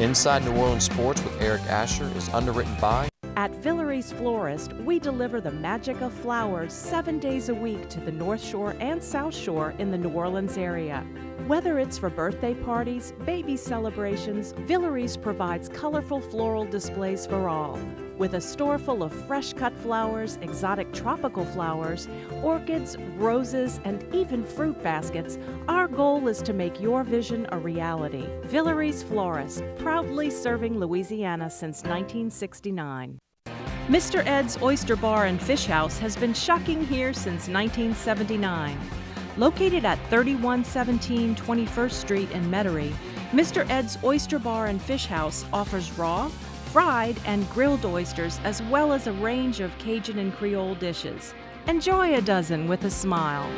Inside New Orleans Sports with Eric Asher is underwritten by... At Villeries Florist, we deliver the magic of flowers 7 days a week to the North Shore and South Shore in the New Orleans area. Whether it's for birthday parties, baby celebrations, Villeries provides colorful floral displays for all. With a store full of fresh-cut flowers, exotic tropical flowers, orchids, roses, and even fruit baskets, our goal is to make your vision a reality. Villeries Florist, proudly serving Louisiana since 1969. Mr. Ed's Oyster Bar and Fish House has been shucking here since 1979. Located at 3117 21st Street in Metairie, Mr. Ed's Oyster Bar and Fish House offers raw, fried, and grilled oysters, as well as a range of Cajun and Creole dishes. Enjoy a dozen with a smile.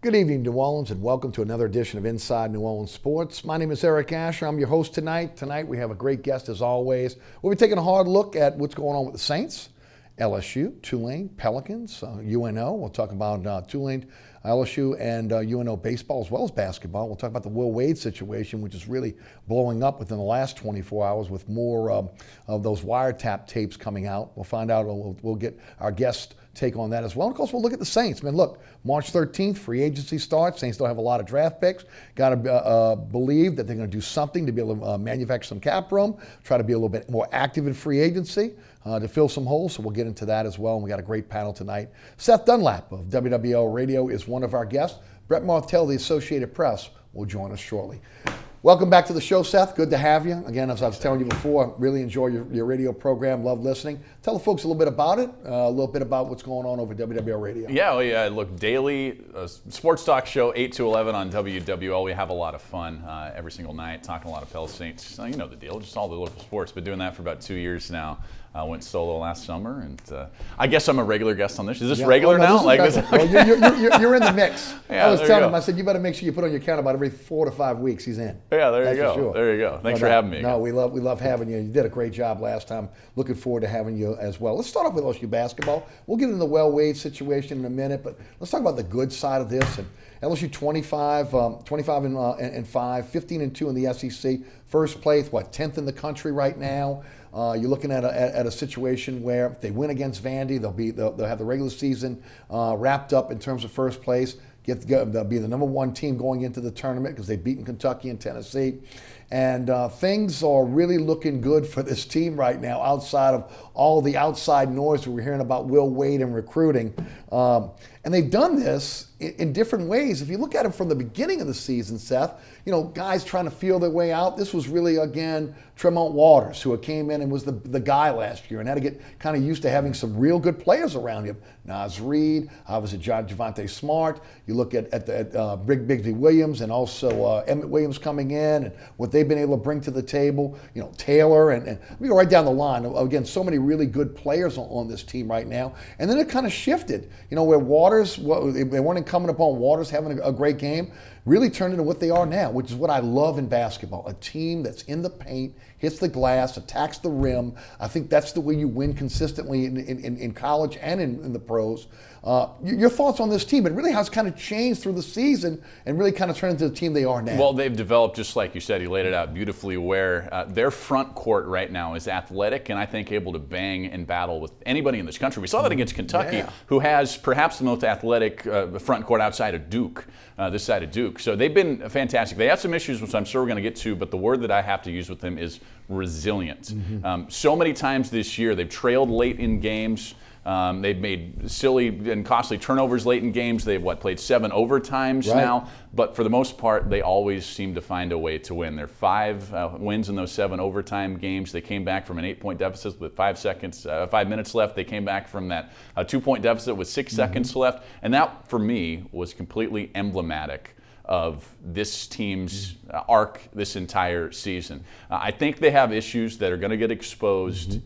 Good evening, New Orleans, and welcome to another edition of Inside New Orleans Sports. My name is Eric Asher. I'm your host tonight. Tonight we have a great guest as always. We'll be taking a hard look at what's going on with the Saints, LSU, Tulane, Pelicans, UNO. We'll talk about Tulane, LSU, and UNO baseball as well as basketball. We'll talk about the Will Wade situation, which is really blowing up within the last 24 hours with more of those wiretap tapes coming out. We'll find out. We'll get our guest take on that as well. And of course, we'll look at the Saints. Man, look, March 13th, free agency starts. Saints don't have a lot of draft picks. Got to believe that they're going to do something to be able to manufacture some cap room, try to be a little bit more active in free agency to fill some holes. So we'll get into that as well. And we got a great panel tonight. Seth Dunlap of WWL Radio is one of our guests. Brett Martel, the Associated Press, will join us shortly. Welcome back to the show, Seth. Good to have you. Again, as I was telling you before, I really enjoy your radio program. Love listening. Tell the folks a little bit about it, a little bit about what's going on over at WWL Radio. Yeah, we look daily, sports talk show 8 to 11 on WWL. We have a lot of fun every single night, talking a lot of Pels Saints. You know the deal, just all the local sports. Been doing that for about 2 years now. I went solo last summer, and I guess I'm a regular guest on this. Is this regular now? This well, you're in the mix. Yeah, I was telling him, I said, you better make sure you put on your calendar about every 4 to 5 weeks he's in. Yeah, there That's you go. For sure. There you go. Thanks for having me. No, we love having you. You did a great job last time. Looking forward to having you as well. Let's start off with LSU basketball. We'll get into the Will Wade situation in a minute, but let's talk about the good side of this. And LSU 25 and 5, 15 and 2 in the SEC. First place, 10th in the country right now. You're looking at a situation where if they win against Vandy, they'll have the regular season wrapped up in terms of first place. They'll be the #1 team going into the tournament because they've beaten Kentucky and Tennessee. And things are really looking good for this team right now outside of all the outside noise that we're hearing about Will Wade and recruiting. And they've done this in different ways. If you look at it from the beginning of the season, Seth, guys trying to feel their way out. This was really, again, Tremont Waters, who came in and was the guy last year and had to get kind of used to having some real good players around him. Nas Reed, obviously Javonte Smart. You look at Big Williams and also Emmett Williams coming in and what they've been able to bring to the table. Taylor and we go right down the line. Again, so many really good players on this team right now. And then it kind of shifted, where Waters, they weren't incumbent upon Waters having a great game, really turned into what they are now, which is what I love in basketball. A team that's in the paint, hits the glass, attacks the rim. I think that's the way you win consistently in college and in the pros. Your thoughts on this team? It really has kind of changed through the season and really kind of turned into the team they are now. Well, they've developed, just like you said, you laid it out beautifully, where their front court right now is athletic and I think able to bang and battle with anybody in this country. We saw that against Kentucky, who has perhaps the most athletic front court outside of Duke, this side of Duke. So they've been fantastic. They have some issues, which I'm sure we're going to get to, but the word that I have to use with them is resilient. So many times this year they've trailed late in games. They've made silly and costly turnovers late in games. They've played 7 overtimes now, but for the most part, they always seem to find a way to win. There are 5 wins in those 7 overtime games. They came back from an 8-point deficit with 5 minutes left. They came back from that 2-point deficit with 6 seconds left, and that for me was completely emblematic of this team's arc this entire season. I think they have issues that are going to get exposed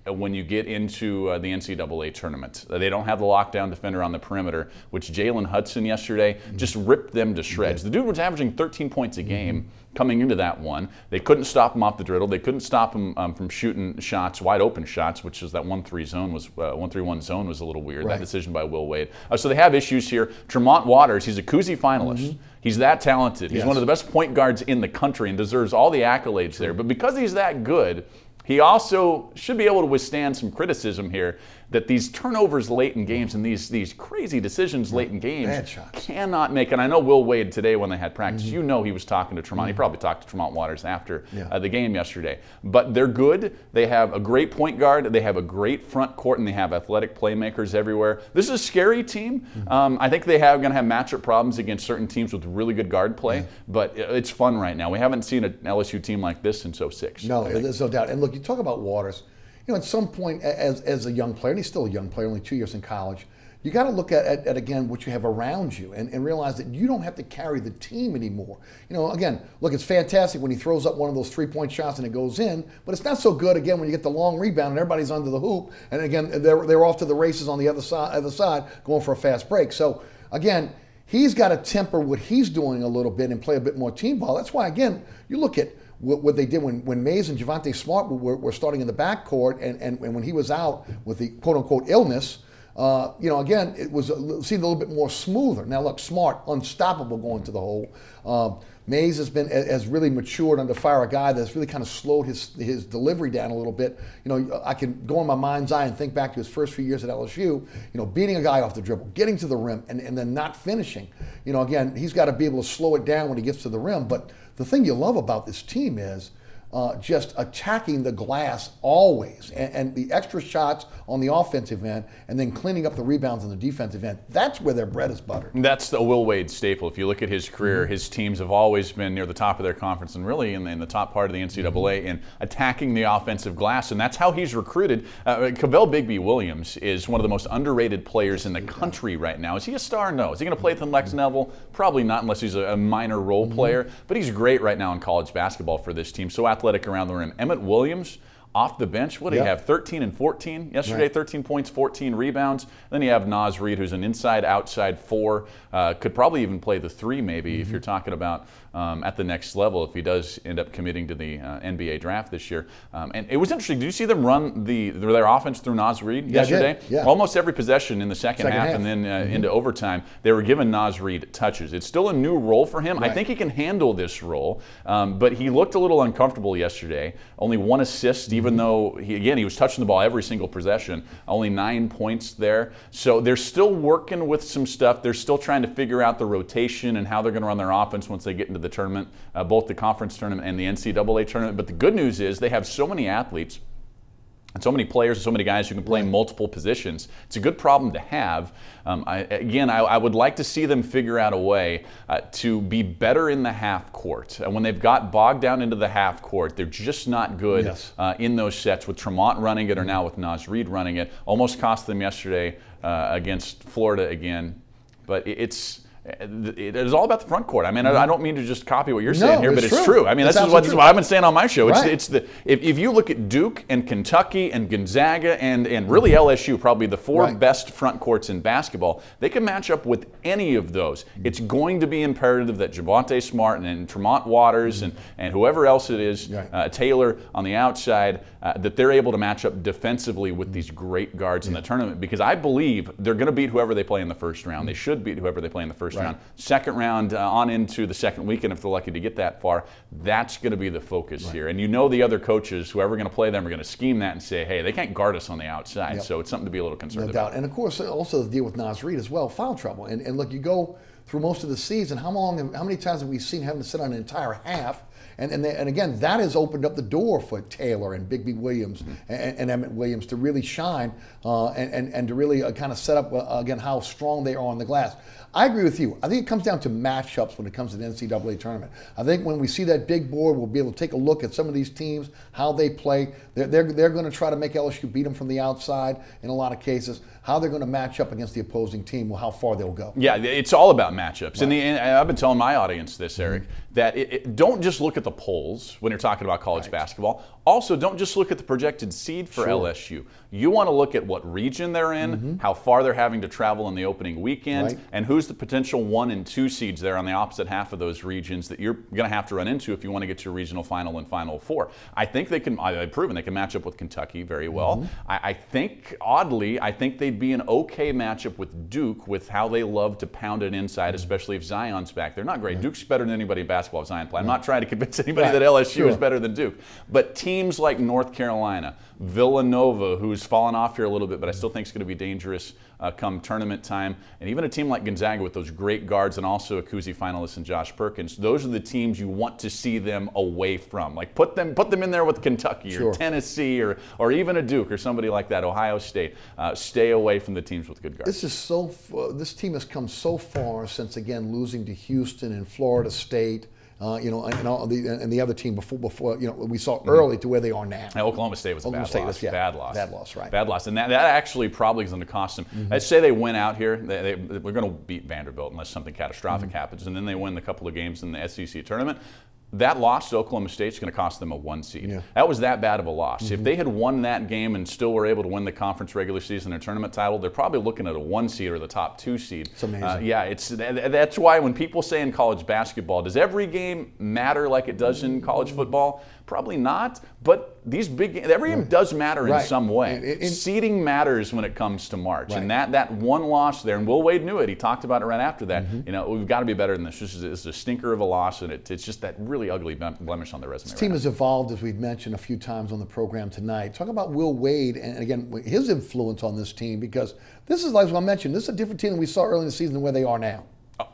when you get into the NCAA tournament. They don't have the lockdown defender on the perimeter, which Jalen Hudson yesterday just ripped them to shreds. The dude was averaging 13 points a game coming into that one. They couldn't stop him off the dribble. They couldn't stop him from shooting shots, wide open shots, which is that 1-3 zone was 1-3-1 zone was a little weird. That decision by Will Wade. So they have issues here. Tremont Waters, he's a Cousy finalist. He's that talented. He's one of the best point guards in the country and deserves all the accolades there. But because he's that good, he also should be able to withstand some criticism here that these turnovers late in games and these crazy decisions late in games cannot make. And I know Will Wade today when they had practice, you know he was talking to Tremont. He probably talked to Tremont Waters after the game yesterday. But they're good. They have a great point guard. They have a great front court, and they have athletic playmakers everywhere. This is a scary team. I think they are going to have matchup problems against certain teams with really good guard play, but it's fun right now. We haven't seen an LSU team like this since '06. No, there's no doubt. And look, you talk about Waters. You know, at some point, as a young player, and he's still a young player, only 2 years in college, you got to look at again what you have around you and realize that you don't have to carry the team anymore. You know, again, look, it's fantastic when he throws up one of those three-point shots and it goes in, but it's not so good again when you get the long rebound and everybody's under the hoop, and again they're off to the races on the other side going for a fast break. So again, he's got to temper what he's doing a little bit and play a bit more team ball. That's why again you look at what they did when Mays and Javonte Smart were starting in the backcourt, and when he was out with the quote-unquote illness, you know, again, it seemed a little bit more smoother. Now, look, Smart, unstoppable going to the hole. Mays has really matured under fire, a guy that's really kind of slowed his delivery down a little bit. You know, I can go in my mind's eye and think back to his first few years at LSU, you know, beating a guy off the dribble, getting to the rim, and then not finishing. You know, again, he's got to be able to slow it down when he gets to the rim, but the thing you love about this team is just attacking the glass always, and the extra shots on the offensive end, and then cleaning up the rebounds on the defensive end. That's where their bread is buttered. That's the Will Wade staple. If you look at his career, his teams have always been near the top of their conference and really in the top part of the NCAA in attacking the offensive glass, and that's how he's recruited. Cavell Bigby Williams is one of the most underrated players in the country right now. Is he a star? No. Is he going to play at the next level? Probably not unless he's a minor role player, but he's great right now in college basketball for this team. So athletic around the rim. Emmett Williams off the bench. What do you have? 13 and 14 yesterday. 13 points, 14 rebounds. Then you have Naz Reid, who's an inside-outside four. Could probably even play the three, maybe, if you're talking about at the next level, if he does end up committing to the NBA draft this year. And it was interesting. Did you see them run their offense through Naz Reid yesterday? Almost every possession in the second half and then into overtime, they were giving Naz Reid touches. It's still a new role for him. I think he can handle this role, but he looked a little uncomfortable yesterday. Only one assist, even though he was touching the ball every single possession. Only 9 points there. So they're still working with some stuff. They're still trying to figure out the rotation and how they're going to run their offense once they get into the tournament, both the conference tournament and the NCAA tournament. But the good news is they have so many athletes and so many players and so many guys who can play multiple positions. It's a good problem to have. I would like to see them figure out a way to be better in the half court. And when they've got bogged down into the half court, they're just not good in those sets. With Tremont running it or now with Naz Reid running it, almost cost them yesterday against Florida again. But it is all about the front court. I mean, I don't mean to just copy what you're saying here, but it's true. I mean, this is what I've been saying on my show. If you look at Duke and Kentucky and Gonzaga and really LSU, probably the four best front courts in basketball, they can match up with any of those. It's going to be imperative that Javonte Smart and Tremont Waters and whoever else it is, Taylor on the outside, that they're able to match up defensively with these great guards in the tournament, because I believe they're going to beat whoever they play in the first round. They should beat whoever they play in the first round. Second round on into the second weekend, if they're lucky to get that far, that's going to be the focus here. And you know the other coaches, whoever are going to play them, are going to scheme that and say, hey, they can't guard us on the outside. So it's something to be a little concerned about. And of course, also the deal with Naz Reid as well, foul trouble. And look, you go through most of the season, how many times have we seen having to sit on an entire half And again, that has opened up the door for Taylor and Big B Williams and Emmett Williams to really shine and to really kind of set up, again, how strong they are on the glass. I agree with you. I think it comes down to matchups when it comes to the NCAA tournament. I think when we see that big board, we'll be able to take a look at some of these teams, how they play. They're going to try to make LSU beat them from the outside in a lot of cases. How they're going to match up against the opposing team, or how far they'll go. Yeah, it's all about matchups. Right. And I've been telling my audience this, Eric, that don't just look at the polls when you're talking about college basketball. Also, don't just look at the projected seed for LSU. You want to look at what region they're in, how far they're having to travel in the opening weekend, and who's the potential 1 and 2 seeds there on the opposite half of those regions that you're going to have to run into if you want to get to a regional final and Final Four. I think they can, I've proven they can match up with Kentucky very well. I think, oddly, I think they'd be an okay matchup with Duke with how they love to pound it inside, especially if Zion's back. They're not great. Duke's better than anybody in basketball if Zion play. I'm not trying to convince anybody that LSU is better than Duke. But teams like North Carolina, Villanova, who's fallen off here a little bit, but I still think it's going to be dangerous come tournament time, and even a team like Gonzaga with those great guards and also a Kuzi finalist in Josh Perkins, those are the teams you want to see them away from. Like put them in there with Kentucky or Tennessee or even a Duke or somebody like that, Ohio State. Stay away from the teams with good guards. This team has come so far since, again, losing to Houston and Florida State. You know, and the other team before, you know, we saw early to where they are now. Now, Oklahoma State was a bad loss. Bad loss. Bad loss, right. Bad loss. And that actually probably is going to cost them. Let's say they win out here. We're going to beat Vanderbilt unless something catastrophic happens. And then they win a couple of games in the SEC tournament. That loss to Oklahoma State is going to cost them a 1 seed. That was that bad of a loss. If they had won that game and still were able to win the conference regular season or tournament title, they're probably looking at a 1 seed or the top 2 seed. It's amazing. Yeah, that's why when people say in college basketball, does every game matter like it does in college football? Probably not, but these big games, every game does matter in some way. Seeding matters when it comes to March, and that one loss there, and Will Wade knew it. He talked about it right after that. You know, we've got to be better than this. This is a stinker of a loss, and it's just that really ugly blemish on the resume. This team has evolved, as we've mentioned a few times on the program tonight. Talk about Will Wade and again his influence on this team, because this is, like I mentioned, this is a different team than we saw early in the season than where they are now.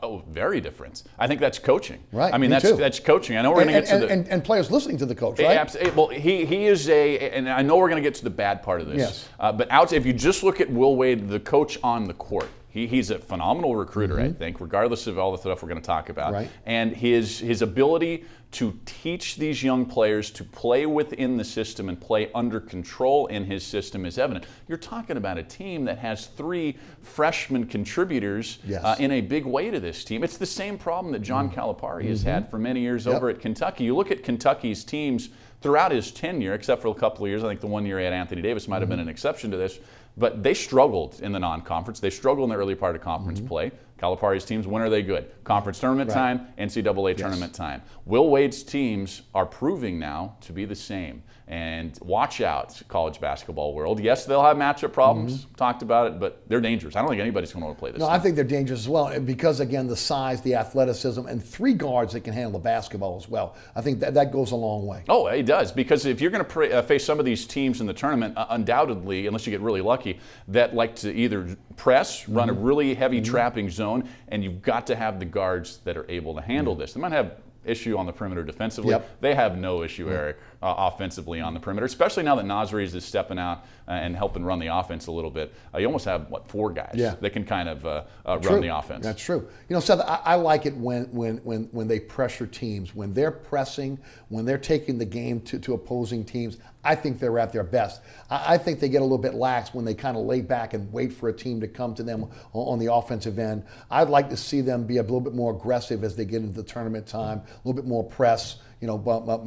Oh, very different. I think that's coaching. Right. I mean, that's coaching. I know we're going to get to the and players listening to the coach, right? Absolutely. Well, he is and I know we're going to get to the bad part of this. Yes. But if you just look at Will Wade, the coach on the court, he's a phenomenal recruiter, I think, regardless of all the stuff we're going to talk about. Right. And his ability to teach these young players to play within the system and play under control in his system is evident. You're talking about a team that has 3 freshman contributors in a big way to this team. It's the same problem that John Calipari has had for many years over at Kentucky. You look at Kentucky's teams throughout his tenure, except for a couple of years. I think the 1 year he had Anthony Davis might have been an exception to this. But they struggled in the non-conference. They struggled in the early part of conference play. Calipari's teams, when are they good? Conference tournament time, NCAA tournament time. Will Wade's teams are proving now to be the same. And watch out, college basketball world. Yes, they'll have matchup problems. Talked about it, but they're dangerous. I don't think anybody's going to want to play this. No, I think they're dangerous as well because, again, the size, the athleticism, and 3 guards that can handle the basketball as well. I think that goes a long way. Oh, it does, because if you're going to face some of these teams in the tournament, undoubtedly, unless you get really lucky, that like to either press, run a really heavy trapping zone, and you've got to have the guards that are able to handle this. They might have issue on the perimeter defensively. They have no issue, Eric, offensively on the perimeter, especially now that Nasri's is stepping out and helping run the offense a little bit. You almost have, 4 guys that can kind of run the offense. That's true. You know, Seth, I like it when they pressure teams, when they're pressing, when they're taking the game to opposing teams. I think they're at their best. I think they get a little bit lax when they kind of lay back and wait for a team to come to them on the offensive end. I'd like to see them be a little bit more aggressive as they get into the tournament time, a little bit more press, you know, but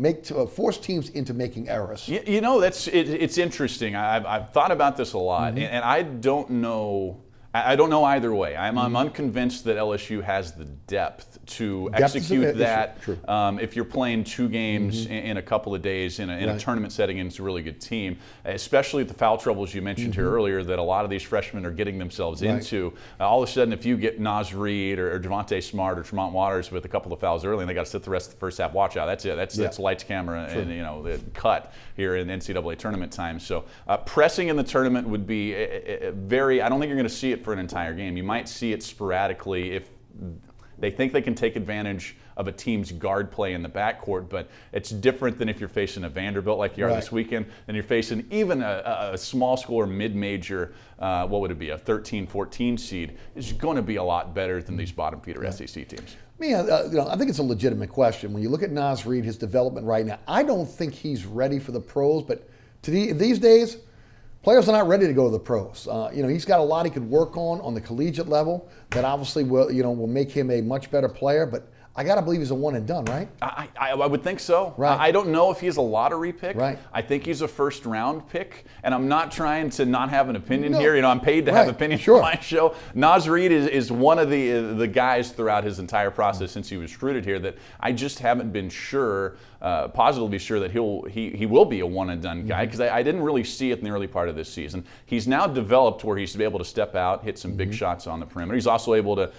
force teams into making errors. You know, it's interesting. I've thought about this a lot, and I don't know. I don't know either way. I'm unconvinced that LSU has the depth to execute that. If you're playing 2 games in a couple of days in a tournament setting against a really good team, especially the foul troubles you mentioned here earlier that a lot of these freshmen are getting themselves into. All of a sudden, if you get Naz Reid or Javonte Smart or Tremont Waters with a couple of fouls early and they got to sit the rest of the first half, watch out. That's it. That's lights, camera, and the cut here in NCAA tournament time. So pressing in the tournament would be I don't think you're going to see it for an entire game. You might see it sporadically if they think they can take advantage of a team's guard play in the backcourt, but it's different than if you're facing a Vanderbilt like you are this weekend, and you're facing even a small school or mid-major, what would it be, a 13, 14 seed, is going to be a lot better than these bottom feeder SEC teams. I think it's a legitimate question. When you look at Naz Reid, his development right now, I don't think he's ready for the pros, but these days, players are not ready to go to the pros. He's got a lot he could work on the collegiate level that obviously will make him a much better player, but I got to believe he's a one and done, right? I would think so. Right. I don't know if he's a lottery pick. Right. I think he's a first round pick, and I'm not trying to not have an opinion here. I'm paid to have opinions on my show. Naz Reid is one of the guys throughout his entire process since he was recruited here that I just haven't been sure, positively sure that he will be a one and done guy, because I didn't really see it in the early part of this season. He's now developed where he's able to step out, hit some big shots on the perimeter. He's also able to,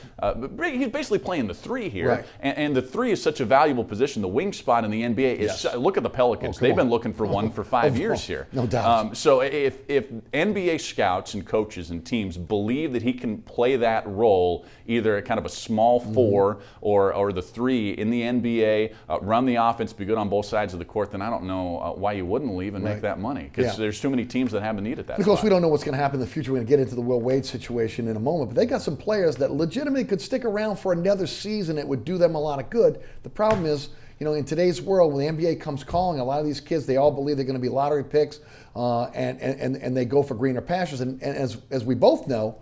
he's basically playing the three here. Right. And the three is such a valuable position. The wing spot in the NBA is, look at the Pelicans. They've been looking for one for 5 years here. No doubt. So if NBA scouts and coaches and teams believe that he can play that role, either at kind of a small four or the three in the NBA, run the offense, be good on both sides of the court, then I don't know why you wouldn't leave and make that money, because there's too many teams that have a need at that Of course, spot. we don't know what's going to happen in the future. We're going to get into the Will Wade situation in a moment, but they got some players that legitimately could stick around for another season. It would do them a lot of good. The problem is, in today's world, when the NBA comes calling, a lot of these kids, they all believe they're going to be lottery picks, and they go for greener pastures. And as we both know,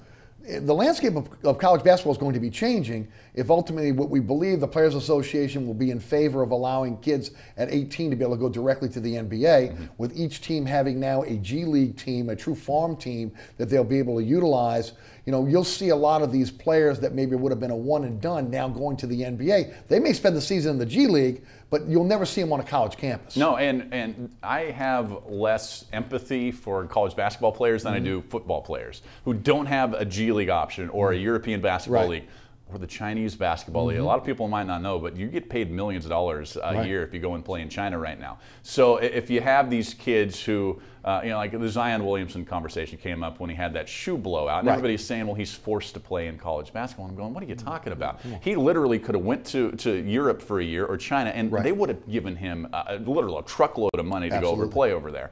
the landscape of college basketball is going to be changing if ultimately what we believe the Players Association will be in favor of allowing kids at 18 to be able to go directly to the NBA, with each team having now a G League team, a true farm team that they'll be able to utilize. You'll see a lot of these players that maybe would have been a one and done now going to the NBA. They may spend the season in the G League, but you'll never see them on a college campus. No, and I have less empathy for college basketball players than I do football players who don't have a G League option or a European basketball league or the Chinese basketball league. A lot of people might not know, but you get paid millions of dollars a year if you go and play in China right now. So if you have these kids who, like the Zion Williamson conversation came up when he had that shoe blowout, and everybody's saying, well, he's forced to play in college basketball. I'm going, what are you talking about? He literally could have went to Europe for a year or China, and they would have given him literally a truckload of money to go over play over there.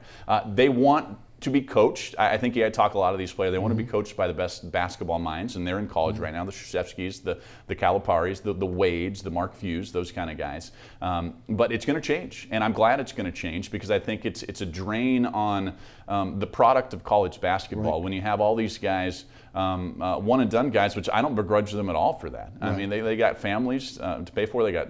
They want to be coached. I think you had talked a lot of these players. They want to be coached by the best basketball minds, and they're in college right now. The Krzyzewskis, the Caliparis, the Wades, the Mark Fewes, those kind of guys. But it's going to change, and I'm glad it's going to change, because I think it's a drain on the product of college basketball when you have all these guys, one and done guys, which I don't begrudge them at all for that. I mean, they got families to pay for. They got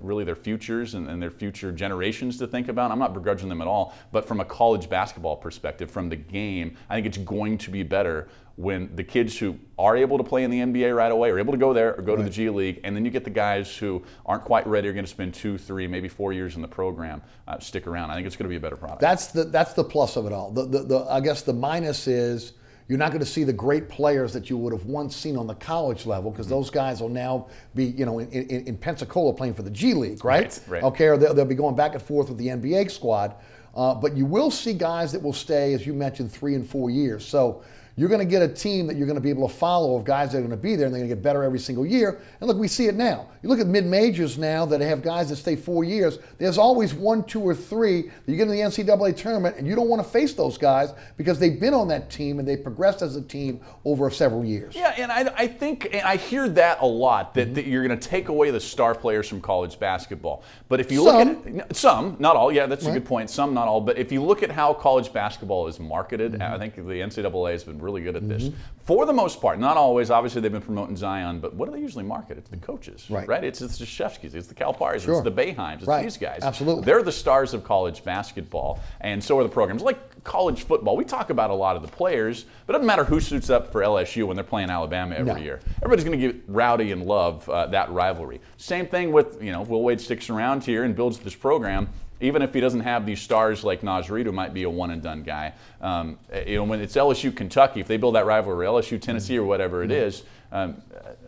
really their futures and their future generations to think about. I'm not begrudging them at all. But from a college basketball perspective, from the game, I think it's going to be better when the kids who are able to play in the NBA right away are able to go there or go to the G League, and then you get the guys who aren't quite ready, are going to spend 2, 3, maybe 4 years in the program, stick around. I think it's going to be a better product. That's the plus of it all. I guess the minus is you're not going to see the great players that you would have once seen on the college level, because those guys will now be, in Pensacola playing for the G League, right? Okay, or they'll be going back and forth with the NBA squad. But you will see guys that will stay, as you mentioned, 3 and 4 years. So you're going to get a team that you're going to be able to follow of guys that are going to be there, and they're going to get better every single year. And look, we see it now. You look at mid-majors now that have guys that stay 4 years. There's always 1, 2, or 3 that you get in the NCAA tournament, and you don't want to face those guys because they've been on that team and they've progressed as a team over several years. Yeah, and I think, and I hear that a lot, that you're going to take away the star players from college basketball. But if you look at some, not all, that's a good point, some, not all, but if you look at how college basketball is marketed, I think the NCAA has been really good at this. For the most part, not always. Obviously, they've been promoting Zion, but what do they usually market? It's the coaches, right? It's the Krzyzewskis, it's the Caliparis, it's the Boeheims, it's these guys. Absolutely. They're the stars of college basketball, and so are the programs. Like college football, we talk about a lot of the players, but it doesn't matter who suits up for LSU when they're playing Alabama every year. Everybody's going to get rowdy and love that rivalry. Same thing with, Will Wade sticks around here and builds this program. Even if he doesn't have these stars like Naz Reid, who might be a one-and-done guy, when it's LSU Kentucky, if they build that rivalry, LSU Tennessee or whatever it is,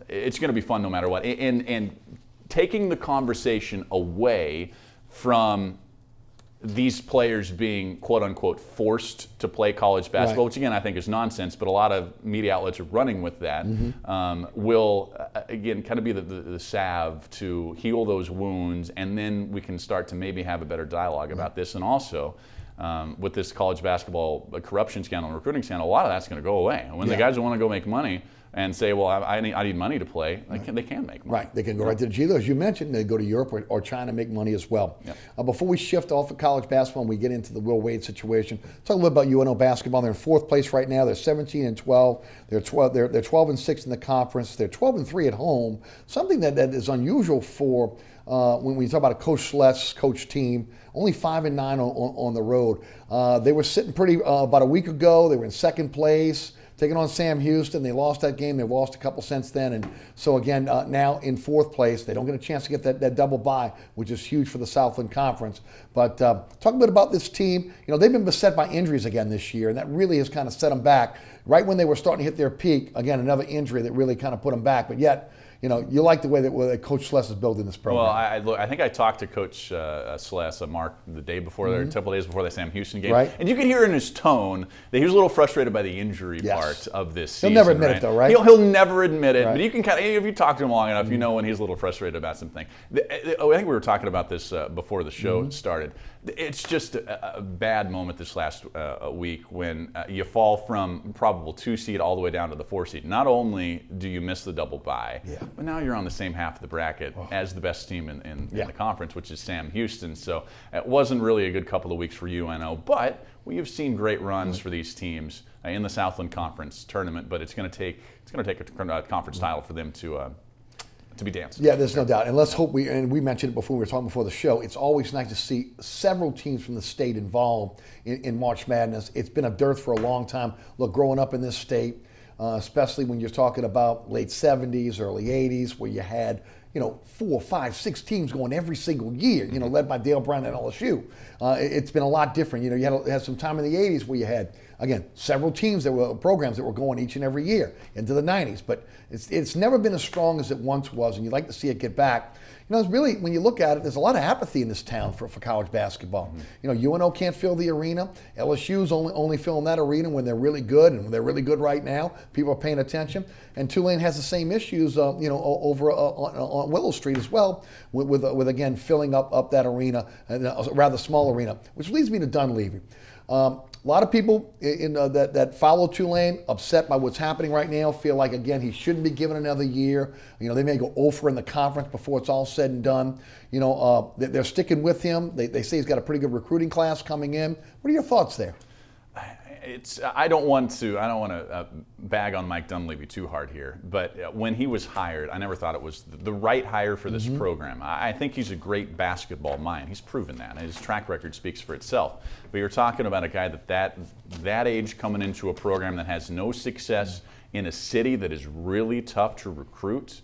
it's going to be fun no matter what. And taking the conversation away from these players being quote unquote forced to play college basketball, which again I think is nonsense, but a lot of media outlets are running with that, will again kind of be the salve to heal those wounds, and then we can start to maybe have a better dialogue about this. And also with this college basketball corruption scandal and recruiting scandal, a lot of that's going to go away. When the guys who want to go make money and say, well, I need money to play, they can make money. Right, they can go right to the G League. As you mentioned, they go to Europe or China, make money as well. Before we shift off of college basketball and we get into the Will Wade situation, talk a little bit about UNO basketball. They're in 4th place right now. They're 17-12. They're 12-6 in the conference. They're 12-3 at home. Something that is unusual for when you talk about a Coach Sless coach team. Only 5-9 on the road. They were sitting pretty about a week ago. They were in 2nd place, taking on Sam Houston. They lost that game. They've lost a couple since then. And so, again, now in 4th place. They don't get a chance to get that double bye, which is huge for the Southland Conference. But talk a bit about this team. You know, they've been beset by injuries again this year, and that really has kind of set them back. Right when they were starting to hit their peak, again, another injury that really kind of put them back. But yet, you know, you like the way that Coach Sless is building this program. Well, I think I talked to Coach Sless, Mark, the day before, a couple days before the Sam Houston game. Right. And you can hear in his tone that he was a little frustrated by the injury part of this season. He'll never admit it, though, right? He'll never admit it, but you can kind of, if you talk to him long enough, you know when he's a little frustrated about something. I think we were talking about this before the show started. It's just a bad moment this last week when you fall from probable 2 seed all the way down to the 4 seed. Not only do you miss the double bye, but now you're on the same half of the bracket as the best team in the conference, which is Sam Houston. So it wasn't really a good couple of weeks for UNO, but we have seen great runs for these teams in the Southland Conference tournament. But it's going to take a conference title for them to be dancing. Yeah, there's no doubt. And let's hope and we mentioned it before, we were talking before the show, it's always nice to see several teams from the state involved in March Madness. It's been a dearth for a long time. Look, growing up in this state, especially when you're talking about late 70s, early 80s, where you had, you know, 4, 5, 6 teams going every single year, you know, led by Dale Brown and LSU. It's been a lot different. You know, you had some time in the 80s where you had, again, several teams programs that were going each and every year into the 90s, but it's never been as strong as it once was, and you'd like to see it get back. You know, it's really, when you look at it, there's a lot of apathy in this town for college basketball. You know, UNO can't fill the arena. LSU's only filling that arena when they're really good, and when they're really good right now, people are paying attention. And Tulane has the same issues, you know, over on Willow Street as well, with again filling up that arena, a rather small arena, which leads me to Dunleavy. A lot of people that follow Tulane upset by what's happening right now, feel like, again, he shouldn't be given another year. You know, they may go 0 in the conference before it's all said and done. You know, they're sticking with him. They say he's got a pretty good recruiting class coming in. What are your thoughts there? I don't want to bag on Mike Dunleavy too hard here, but when he was hired, I never thought it was the right hire for this program. I think he's a great basketball mind. He's proven that. His track record speaks for itself. But you're talking about a guy that age coming into a program that has no success in a city that is really tough to recruit.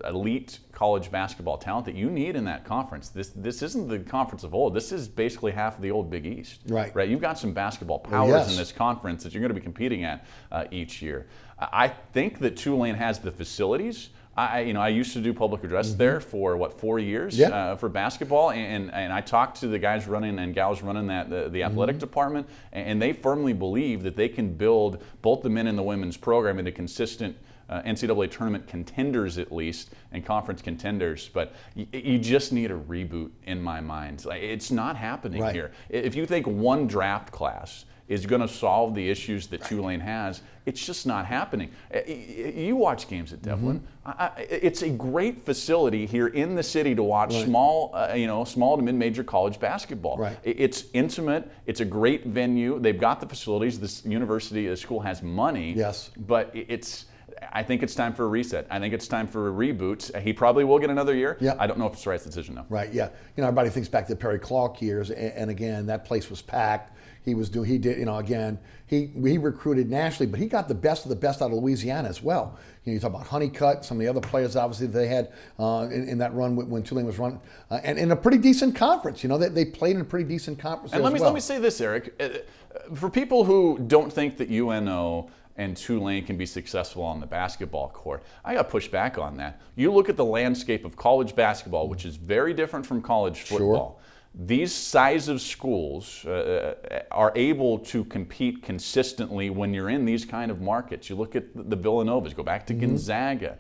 Elite college basketball talent that you need in that conference. This isn't the conference of old. This is basically half of the old Big East. Right. You've got some basketball powers in this conference that you're going to be competing at each year. I think that Tulane has the facilities. I used to do public address there for what, 4 years for basketball, and I talked to the guys running and gals running the athletic department, and they firmly believe that they can build both the men and the women's program into consistent NCAA tournament contenders, at least, and conference contenders. But you just need a reboot in my mind. It's not happening here. If you think one draft class is going to solve the issues that Tulane has, it's just not happening. You watch games at Devlin. It's a great facility here in the city to watch small to mid-major college basketball. It's intimate. It's a great venue. They've got the facilities. This university, the school has money. But I think it's time for a reset. I think it's time for a reboot. He probably will get another year. I don't know if it's the right decision, though. You know, everybody thinks back to the Perry Clark years, and again, that place was packed. He recruited nationally, but he got the best of the best out of Louisiana as well. You know, you talk about Honeycutt, some of the other players, obviously, they had in that run when Tulane was running, and in a pretty decent conference. You know, they played in a pretty decent conference. And let me say this, Eric, for people who don't think that UNO and Tulane can be successful on the basketball court, I got to push back on that. You look at the landscape of college basketball, which is very different from college football. these size of schools are able to compete consistently when you're in these kind of markets. You look at the Villanovas, go back to Gonzaga,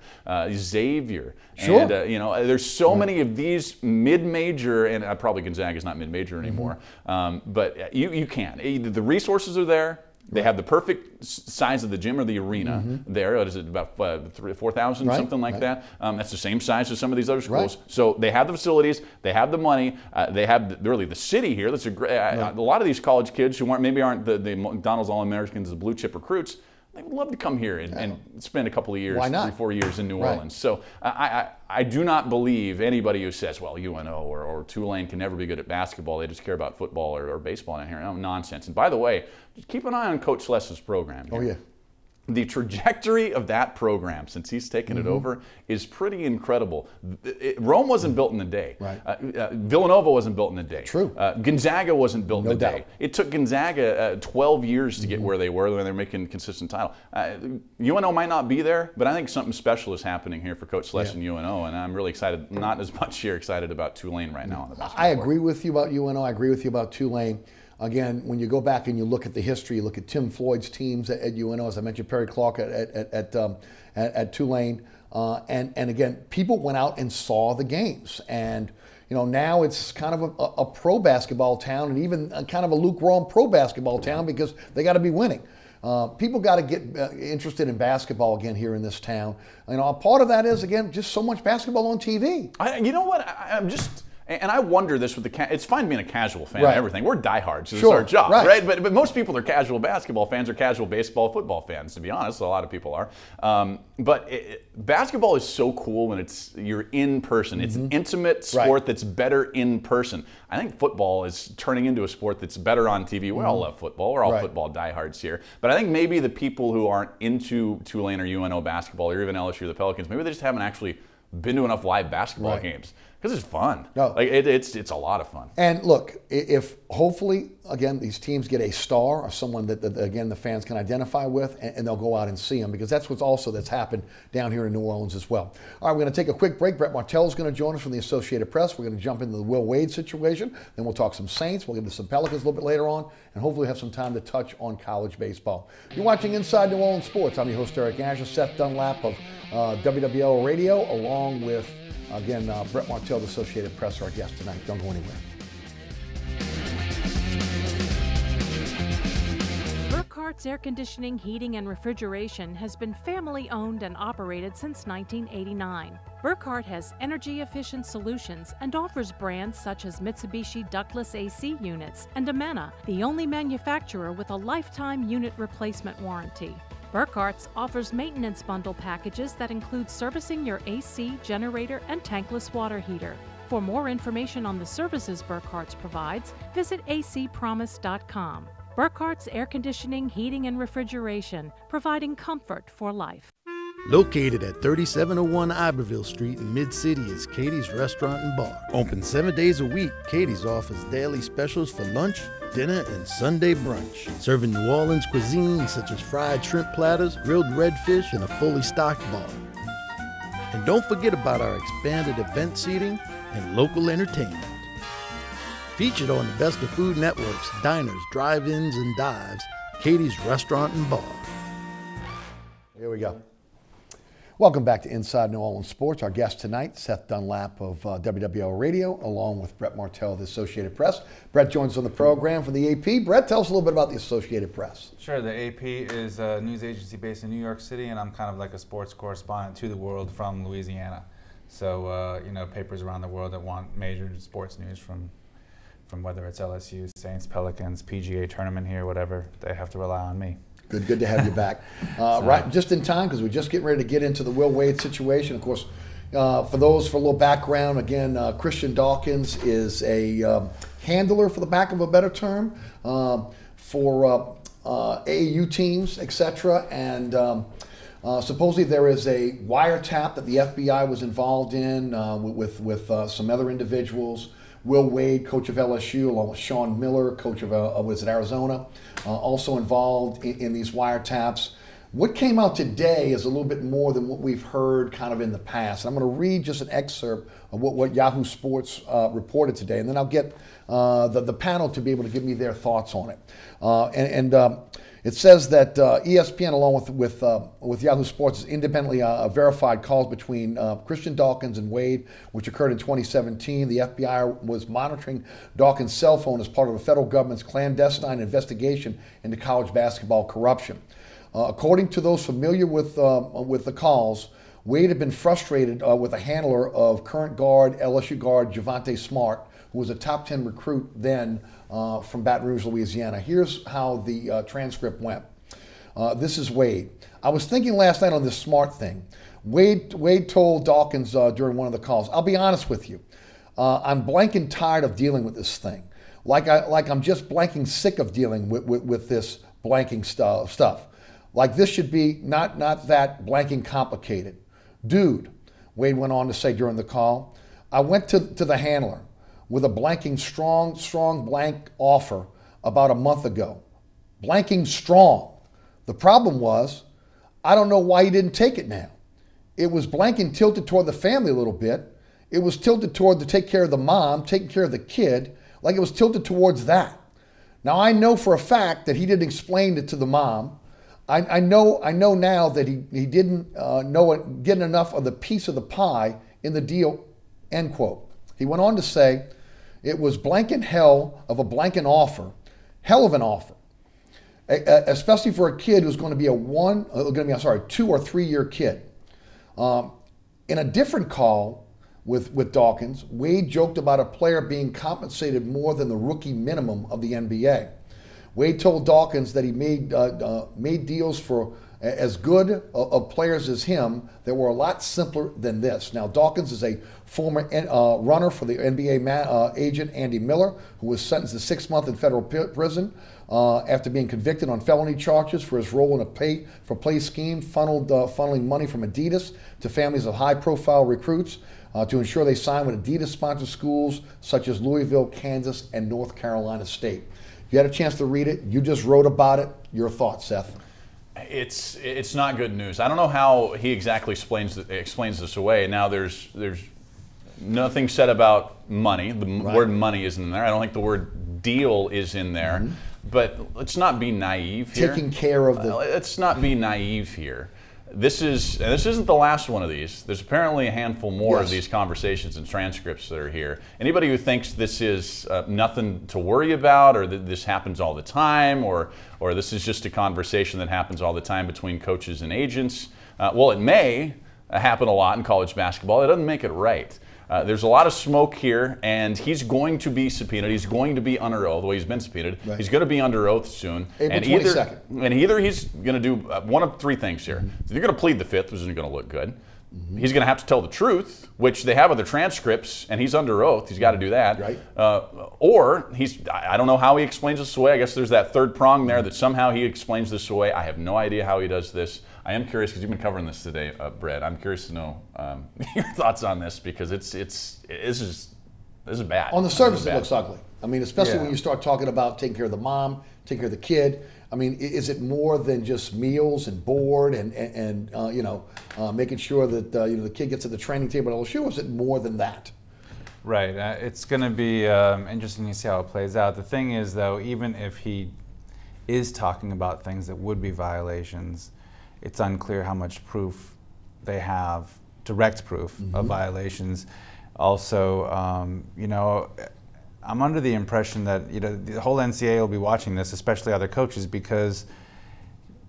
Xavier, Sure. and you know, there's so many of these mid-major, and probably Gonzaga's not mid-major anymore, but you can. The resources are there. They have the perfect size of the gym or the arena there. What is it, about 4,000, something like that? That's the same size as some of these other schools. So they have the facilities, they have the money, they have really the city here. That's a great. A lot of these college kids who aren't the McDonald's All-Americans, the blue chip recruits, they would love to come here and spend a couple of years, 3-4 years in New Orleans. So I do not believe anybody who says, well, UNO or Tulane can never be good at basketball. They just care about football or baseball in here. No, nonsense. And by the way, just keep an eye on Coach Sless's program here. Oh, yeah. The trajectory of that program since he's taken it over is pretty incredible. Rome wasn't built in a day. Villanova wasn't built in a day. True. Gonzaga wasn't built in a doubt. day. It took Gonzaga 12 years to get where they were when they're making a consistent title. UNO might not be there, but I think something special is happening here for Coach Sless and UNO, and I'm really excited. Not as much here excited about Tulane right now on the basketball court. agree with you about UNO. I agree with you about Tulane. Again, when you go back and you look at the history, you look at Tim Floyd's teams at UNO, as I mentioned, Perry Clark at Tulane, and again, people went out and saw the games, and you know, now it's kind of a pro basketball town, and even kind of a lukewarm pro basketball town because they got to be winning. People got to get interested in basketball again here in this town. You know, a part of that is again just so much basketball on TV. You know what? I'm just. And I wonder this with it's fine being a casual fan and everything. We're diehards. It's our job, right? But most people are casual basketball fans or casual baseball, football fans, to be honest. A lot of people are. But basketball is so cool when you're in person. It's an intimate sport that's better in person. I think football is turning into a sport that's better on TV. We all love football. We're all football diehards here. But I think maybe the people who aren't into Tulane or UNO basketball or even LSU or the Pelicans, maybe they just haven't actually been to enough live basketball games. Because it's fun. Like it's a lot of fun. And look, if hopefully, again, these teams get a star or someone that again, the fans can identify with, and they'll go out and see them, because that's that's happened down here in New Orleans as well. All right, we're going to take a quick break. Brett Martel is going to join us from the Associated Press. We're going to jump into the Will Wade situation. Then we'll talk some Saints. We'll get to some Pelicans a little bit later on, and hopefully have some time to touch on college baseball. You're watching Inside New Orleans Sports. I'm your host, Eric Asher. Seth Dunlap of WWL Radio, along with again, Brett Martel, the Associated Press, our guest tonight. Don't go anywhere. Burkhart's Air Conditioning, Heating, and Refrigeration has been family-owned and operated since 1989. Burkhart has energy-efficient solutions and offers brands such as Mitsubishi ductless AC units and Amana, the only manufacturer with a lifetime unit replacement warranty. Burkhart's offers maintenance bundle packages that include servicing your AC, generator, and tankless water heater. For more information on the services Burkhart's provides, visit acpromise.com. Burkhart's Air Conditioning, Heating, and Refrigeration, providing comfort for life. Located at 3701 Iberville Street in Mid-City is Katie's Restaurant and Bar. Open 7 days a week, Katie's offers daily specials for lunch, dinner, and Sunday brunch. Serving New Orleans cuisine such as fried shrimp platters, grilled redfish, and a fully stocked bar. And don't forget about our expanded event seating and local entertainment. Featured on the Best of Food Network's diners, drive-ins, and dives, Katie's Restaurant and Bar. Here we go. Welcome back to Inside New Orleans Sports. Our guest tonight, Seth Dunlap of WWL Radio, along with Brett Martel of the Associated Press. Brett joins us on the program from the AP. Brett, tell us a little bit about the Associated Press. Sure. The AP is a news agency based in New York City, and I'm kind of like a sports correspondent to the world from Louisiana. So, you know, papers around the world that want major sports news from whether it's LSU, Saints, Pelicans, PGA tournament here, whatever, they have to rely on me. Good to have you back. Right, just in time, because we're just getting ready to get into the Will Wade situation. Of course, for a little background, again, Christian Dawkins is a handler, for the lack of a better term, for AAU teams, etc. And supposedly there is a wiretap that the FBI was involved in with some other individuals. Will Wade, coach of LSU, along with Sean Miller, coach of Arizona, also involved in these wiretaps. What came out today is a little bit more than what we've heard kind of in the past. I'm going to read just an excerpt of what Yahoo Sports reported today, and then I'll get the panel to be able to give me their thoughts on it. It says that ESPN, along with Yahoo Sports, independently verified calls between Christian Dawkins and Wade, which occurred in 2017. The FBI was monitoring Dawkins' cell phone as part of the federal government's clandestine investigation into college basketball corruption. According to those familiar with the calls, Wade had been frustrated with a handler of current guard, LSU guard Javonte Smart, who was a top 10 recruit then from Baton Rouge, Louisiana. Here's how the transcript went. This is Wade. I was thinking last night on this Smart thing. Wade told Dawkins during one of the calls, I'll be honest with you, I'm blanking tired of dealing with this thing. Like I'm just blanking sick of dealing with this blanking stuff. Like this should be not that blanking complicated. Dude, Wade went on to say during the call, I went to the handler with a blanking strong blank offer about a month ago. Blanking strong. The problem was, I don't know why he didn't take it now. It was blanking tilted toward the family a little bit. It was tilted toward to take care of the mom, taking care of the kid, like it was tilted towards that. Now I know for a fact that he didn't explain it to the mom. I know now that he didn't get enough of the piece of the pie in the deal, end quote. He went on to say, it was blanking hell of a blanking offer, hell of an offer, especially for a kid who's going to be a 2 or 3 year kid. In a different call with Dawkins, Wade joked about a player being compensated more than the rookie minimum of the NBA. Wade told Dawkins that he made deals for as good of players as him that were a lot simpler than this. Now, Dawkins is a former runner for the NBA agent Andy Miller, who was sentenced to 6 months in federal prison after being convicted on felony charges for his role in a pay-for-play scheme funneling money from Adidas to families of high-profile recruits to ensure they signed with Adidas-sponsored schools such as Louisville, Kansas, and North Carolina State. You had a chance to read it. You just wrote about it. Your thoughts, Seth? It's not good news. I don't know how he exactly explains this away. Now there's nothing said about money. The word money isn't in there. I don't think the word deal is in there. Mm-hmm. But let's not be naive here. Taking care of the. Let's not be naive here. This isn't the last one of these. There's apparently a handful more of these conversations and transcripts that are here. Anybody who thinks this is nothing to worry about, or that this happens all the time, or this is just a conversation that happens all the time between coaches and agents, well, it may happen a lot in college basketball. It doesn't make it right. There's a lot of smoke here, and he's going to be subpoenaed. He's going to be under oath. Well, he's been subpoenaed. Right. He's going to be under oath soon. April 22nd. And either he's going to do one of three things here. Mm-hmm. You're going to plead the fifth, which isn't going to look good. Mm-hmm. He's going to have to tell the truth, which they have other transcripts, and he's under oath. He's got to do that. Right. Or I don't know how he explains this away. I guess there's that third prong there that somehow he explains this away. I have no idea how he does this. I am curious because you've been covering this today, Brett. I'm curious to know your thoughts on this, because this is bad. On the surface, it looks ugly. I mean, especially when you start talking about taking care of the mom, taking care of the kid. I mean, is it more than just meals and board and making sure that the kid gets at the training table at LSU? Or is it more than that? Right. It's going to be interesting to see how it plays out. The thing is, though, even if he is talking about things that would be violations, it's unclear how much proof they have, direct proof of violations. Also, I'm under the impression that the whole NCAA will be watching this, especially other coaches, because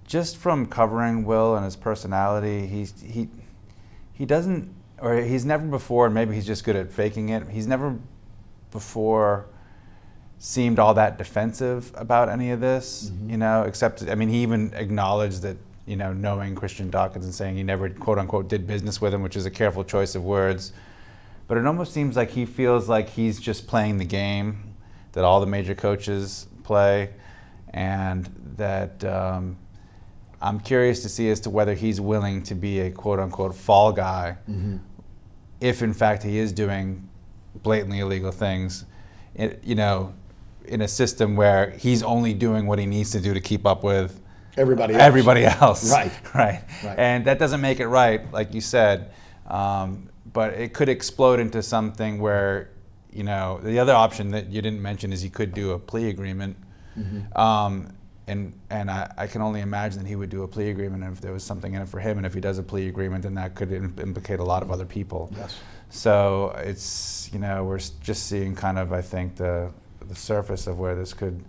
just from covering Will and his personality, he doesn't, or he's never before, and maybe he's just good at faking it. He's never before seemed all that defensive about any of this, except, I mean, he even acknowledged that, knowing Christian Dawkins and saying he never, quote unquote, did business with him, which is a careful choice of words. But it almost seems like he feels like he's just playing the game that all the major coaches play, and that I'm curious to see as to whether he's willing to be a quote unquote fall guy, if in fact he is doing blatantly illegal things, in a system where he's only doing what he needs to do to keep up with everybody else. Everybody else. Right. Right. And that doesn't make it right, like you said. But it could explode into something where, you know, the other option that you didn't mention is he could do a plea agreement. And I can only imagine that he would do a plea agreement if there was something in it for him, and if he does a plea agreement, then that could implicate a lot of other people. Yes. So it's, you know, we're just seeing kind of, I think, the surface of where this could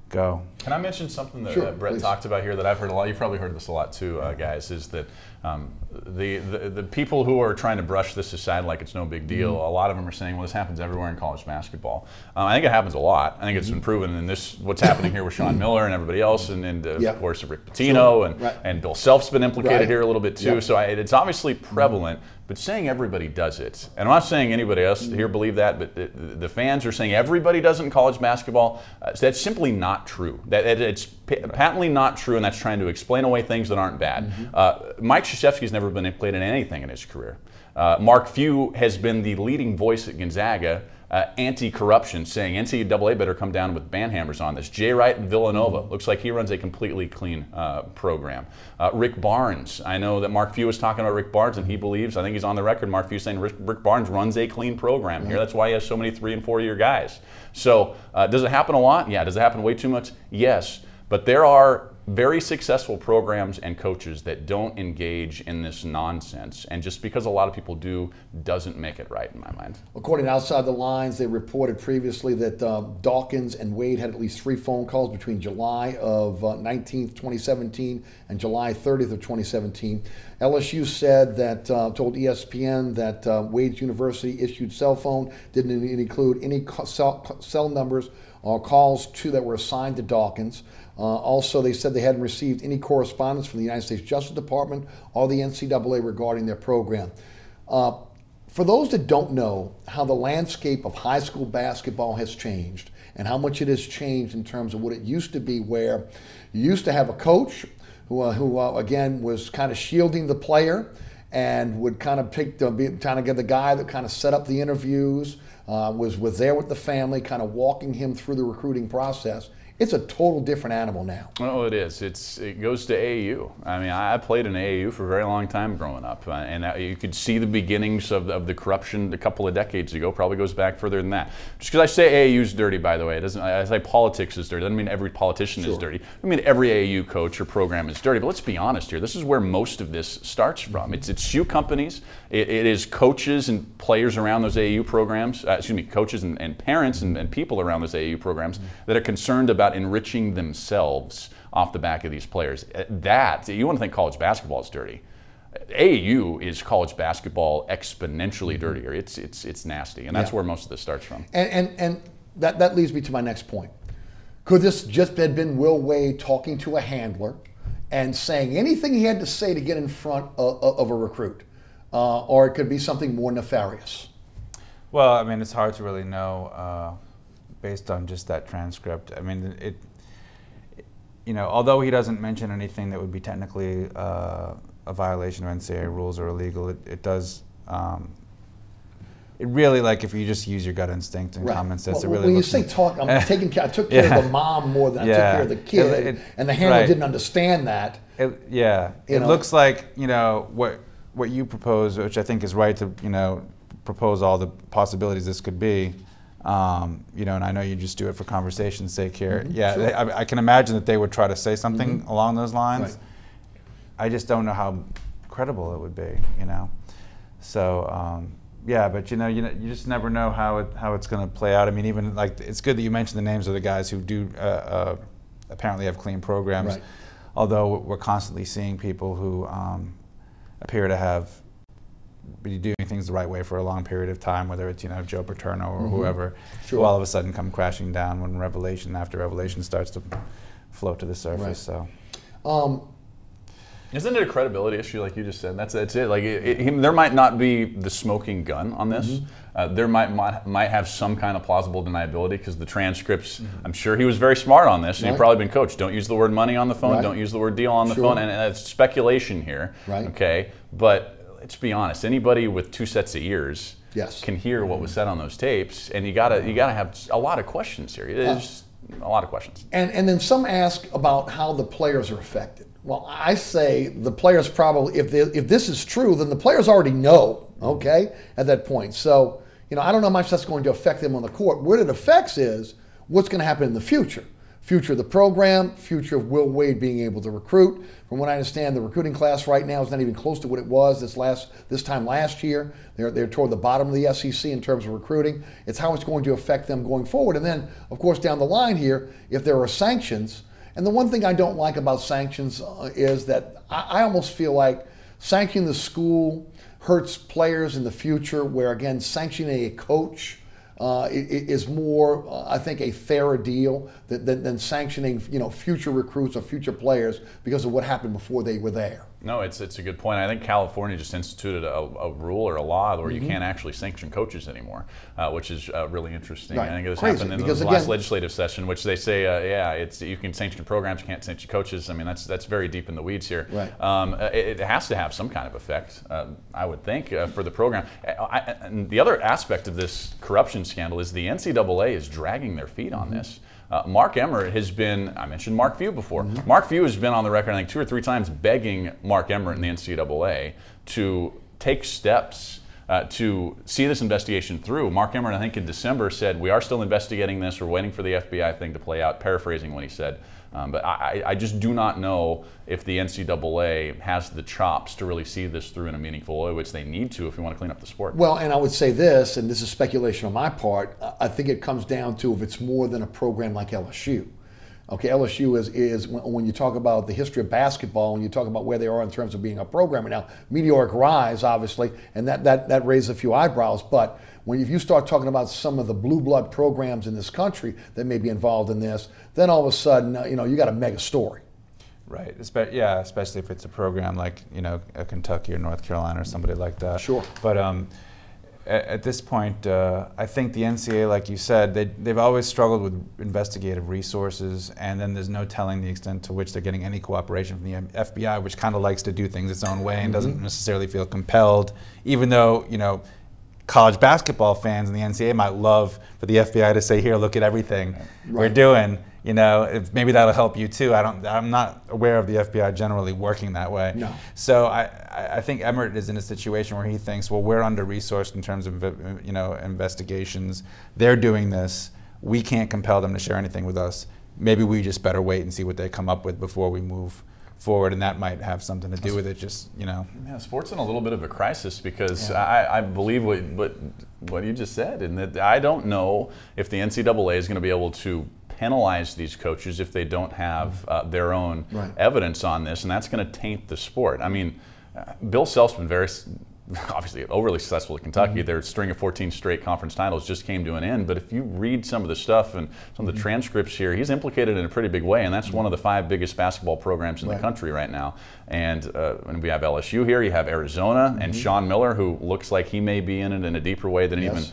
go. Can I mention something that Brett talked about here that I've heard a lot? You've probably heard this a lot too, guys. Is that the people who are trying to brush this aside like it's no big deal? A lot of them are saying, "Well, this happens everywhere in college basketball." I think it happens a lot. I think it's been proven in this what's happening here with Sean Miller and everybody else, and of course Rick Pitino and Bill Self's been implicated here a little bit too. So it's obviously prevalent. But saying everybody does it, and I'm not saying anybody else here believe that, but the fans are saying everybody does it in college basketball. That's simply not true. It's patently not true, and that's trying to explain away things that aren't bad. Mike Krzyzewski's never been implicated in anything in his career. Mark Few has been the leading voice at Gonzaga, anti-corruption, saying NCAA better come down with banhammers on this. Jay Wright in Villanova, looks like he runs a completely clean program. Rick Barnes, I know that Mark Few was talking about Rick Barnes, and he believes, I think he's on the record, Mark Few saying Rick Barnes runs a clean program here. That's why he has so many 3- and 4-year guys. So does it happen a lot? Yeah. Does it happen way too much? Yes. But there are very successful programs and coaches that don't engage in this nonsense, and just because a lot of people do doesn't make it right in my mind. According to Outside the Lines, they reported previously that Dawkins and Wade had at least 3 phone calls between July of 19th, 2017 and July 30th of 2017. LSU said that, told ESPN that Wade's university issued cell phone didn't include any cell numbers or calls that were assigned to Dawkins. Also, they said they hadn't received any correspondence from the United States Justice Department or the NCAA regarding their program. For those that don't know how the landscape of high school basketball has changed and how much it has changed in terms of what it used to be, where you used to have a coach who again, was kind of shielding the player and would kind of get the guy that kind of set up the interviews, was there with the family, kind of walking him through the recruiting process. It's a total different animal now. Well, it is. It goes to AAU. I mean, I played in AAU for a very long time growing up, and you could see the beginnings of the corruption a couple of decades ago. Probably goes back further than that. Just because I say AAU is dirty, by the way, it doesn't. I say politics is dirty. Doesn't mean every politician is dirty. I mean every AAU coach or program is dirty. But let's be honest here. This is where most of this starts from. It's shoe companies. It is coaches and players around those AAU programs. Coaches and parents and people around those AAU programs that are concerned about enriching themselves off the back of these players. You want to think college basketball is dirty. AAU is college basketball exponentially dirtier. It's nasty, and that's where most of this starts from. And that leads me to my next point. Could this just have been Will Wade talking to a handler and saying anything he had to say to get in front of a recruit? Or it could be something more nefarious? Well, I mean, it's hard to really know based on just that transcript. I mean, although he doesn't mention anything that would be technically a violation of NCAA rules or illegal, it does. It really, like, if you just use your gut instinct and common sense, it really. When you say talk, I took care of the mom more than I took care of the kid, and the handler didn't understand that. It looks like what you propose, which I think is right, to propose all the possibilities this could be. And I know you just do it for conversation's sake here. I can imagine that they would try to say something along those lines. I just don't know how credible it would be, So, but you just never know how it's going to play out. I mean, even like, it's good that you mentioned the names of the guys who do apparently have clean programs. Although we're constantly seeing people who appear to be doing things the right way for a long period of time, whether it's Joe Paterno or whoever, who all of a sudden come crashing down when revelation after revelation starts to float to the surface. So, isn't it a credibility issue, like you just said? That's it. Like there might not be the smoking gun on this. There might have some kind of plausible deniability because the transcripts. I'm sure he was very smart on this, and he'd probably been coached. Don't use the word money on the phone. Don't use the word deal on the phone. And it's speculation here. Okay, but let's be honest. Anybody with 2 sets of ears can hear what was said on those tapes, and you gotta have a lot of questions here. a lot of questions. And then some ask about how the players are affected. Well, I say the players probably, if this is true, then the players already know, okay, at that point. So, I don't know how much that's going to affect them on the court. What it affects is what's going to happen in the future. Future of the program, future of Will Wade being able to recruit. From what I understand, the recruiting class right now is not even close to what it was this time last year. They're toward the bottom of the SEC in terms of recruiting. It's how it's going to affect them going forward. And then, of course, down the line here, if there are sanctions, and the one thing I don't like about sanctions is that I almost feel like sanctioning the school hurts players in the future, where, again, sanctioning a coach is more, I think, a fairer deal than sanctioning, future recruits or future players because of what happened before they were there. No, it's a good point. I think California just instituted a rule or a law where you can't actually sanction coaches anymore, which is really interesting. Right. I think this Crazy, happened in because the again, last legislative session, which they say, you can sanction programs, you can't sanction coaches. I mean, that's very deep in the weeds here. Right. It has to have some kind of effect, I would think, for the program. And the other aspect of this corruption scandal is the NCAA is dragging their feet on this. Mark Emmett has been, I mentioned Mark Few before. Mark Few has been on the record, I think, 2 or 3 times begging Mark Emmett and the NCAA to take steps to see this investigation through. Mark Emmett, I think in December, said, we are still investigating this, we're waiting for the FBI thing to play out, paraphrasing what he said. But I just do not know if the NCAA has the chops to really see this through in a meaningful way, which they need to if we want to clean up the sport. Well, and I would say this, and this is speculation on my part, I think it comes down to if it's more than a program like LSU. Okay, LSU is when you talk about the history of basketball, when you talk about where they are in terms of being a program, and now meteoric rise, obviously, and that raised a few eyebrows, but if you start talking about some of the blue blood programs in this country that may be involved in this, then all of a sudden, you got a mega story. Right. Especially if it's a program like a Kentucky or North Carolina or somebody like that. Sure. But at this point, I think the NCAA, like you said, they've always struggled with investigative resources, and then there's no telling the extent to which they're getting any cooperation from the FBI, which kind of likes to do things its own way and doesn't necessarily feel compelled, even though college basketball fans in the NCAA might love for the FBI to say, here, look at everything we're doing. Maybe that'll help you too. I'm not aware of the FBI generally working that way. No. So I think Emmett is in a situation where he thinks, well, we're under-resourced in terms of investigations. They're doing this. We can't compel them to share anything with us. Maybe we just better wait and see what they come up with before we move forward, and that might have something to do with it. Yeah, sport's in a little bit of a crisis because I believe what you just said, and that I don't know if the NCAA is going to be able to penalize these coaches if they don't have their own evidence on this, and that's going to taint the sport. I mean, Bill Self's been obviously overly successful at Kentucky. Their string of 14 straight conference titles just came to an end, but if you read some of the stuff and some of the transcripts here, he's implicated in a pretty big way, and that's one of the 5 biggest basketball programs in the country right now. And when we have LSU here, you have Arizona and Sean Miller, who looks like he may be in it in a deeper way than even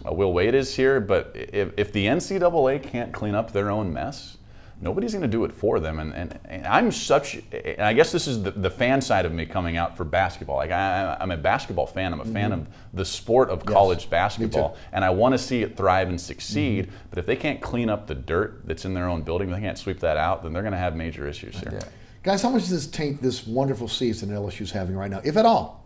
Will Wade is here. But if the NCAA can't clean up their own mess, nobody's going to do it for them, and I guess this is the fan side of me coming out for basketball. Like I'm a basketball fan. I'm a fan of the sport of college basketball, and I want to see it thrive and succeed. But if they can't clean up the dirt that's in their own building, they can't sweep that out, then they're going to have major issues here. Guys, how much does this taint this wonderful season LSU's having right now, if at all?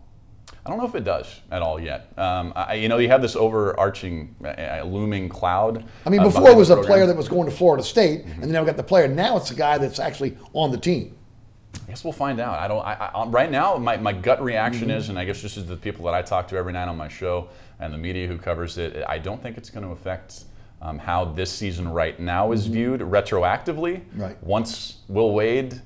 I don't know if it does at all yet. You have this overarching, looming cloud. I mean, before it was a player that was going to Florida State, and then we got the player. Now it's a guy that's actually on the team. I guess we'll find out. Right now, my gut reaction is, and I guess this is the people that I talk to every night on my show and the media who covers it, I don't think it's going to affect how this season right now is viewed retroactively. Right. Once Will Wade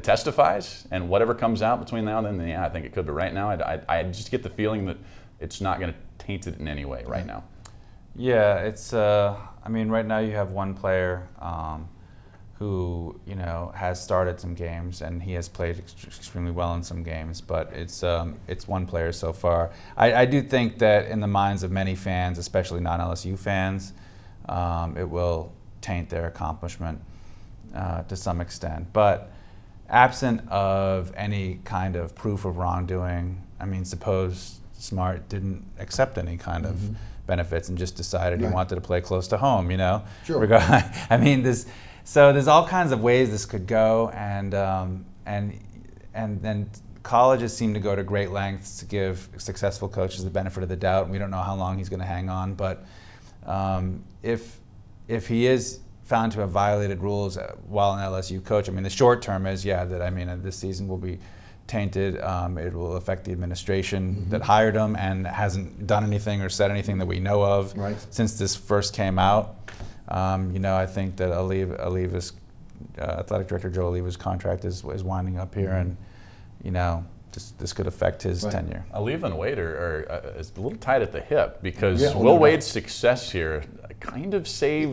testifies, and whatever comes out between now and then, I think it could. But right now, I just get the feeling that it's not going to taint it in any way right now. Yeah, it's. I mean, right now you have one player who has started some games, and he has played extremely well in some games. But it's one player so far. I do think that in the minds of many fans, especially non-LSU fans, it will taint their accomplishment to some extent. But absent of any kind of proof of wrongdoing, I mean, suppose Smart didn't accept any kind of benefits and just decided he wanted to play close to home, you know? Sure. I mean, so there's all kinds of ways this could go, and then colleges seem to go to great lengths to give successful coaches the benefit of the doubt, and we don't know how long he's going to hang on, but if he is found to have violated rules while an LSU coach, I mean, the short term is, this season will be tainted. It will affect the administration that hired him and hasn't done anything or said anything that we know of since this first came out. I think that Oliva's athletic director Joe Oliva's contract is winding up here, and this could affect his tenure. Oliva and Wade is a little tight at the hip because Will Wade's success here kind of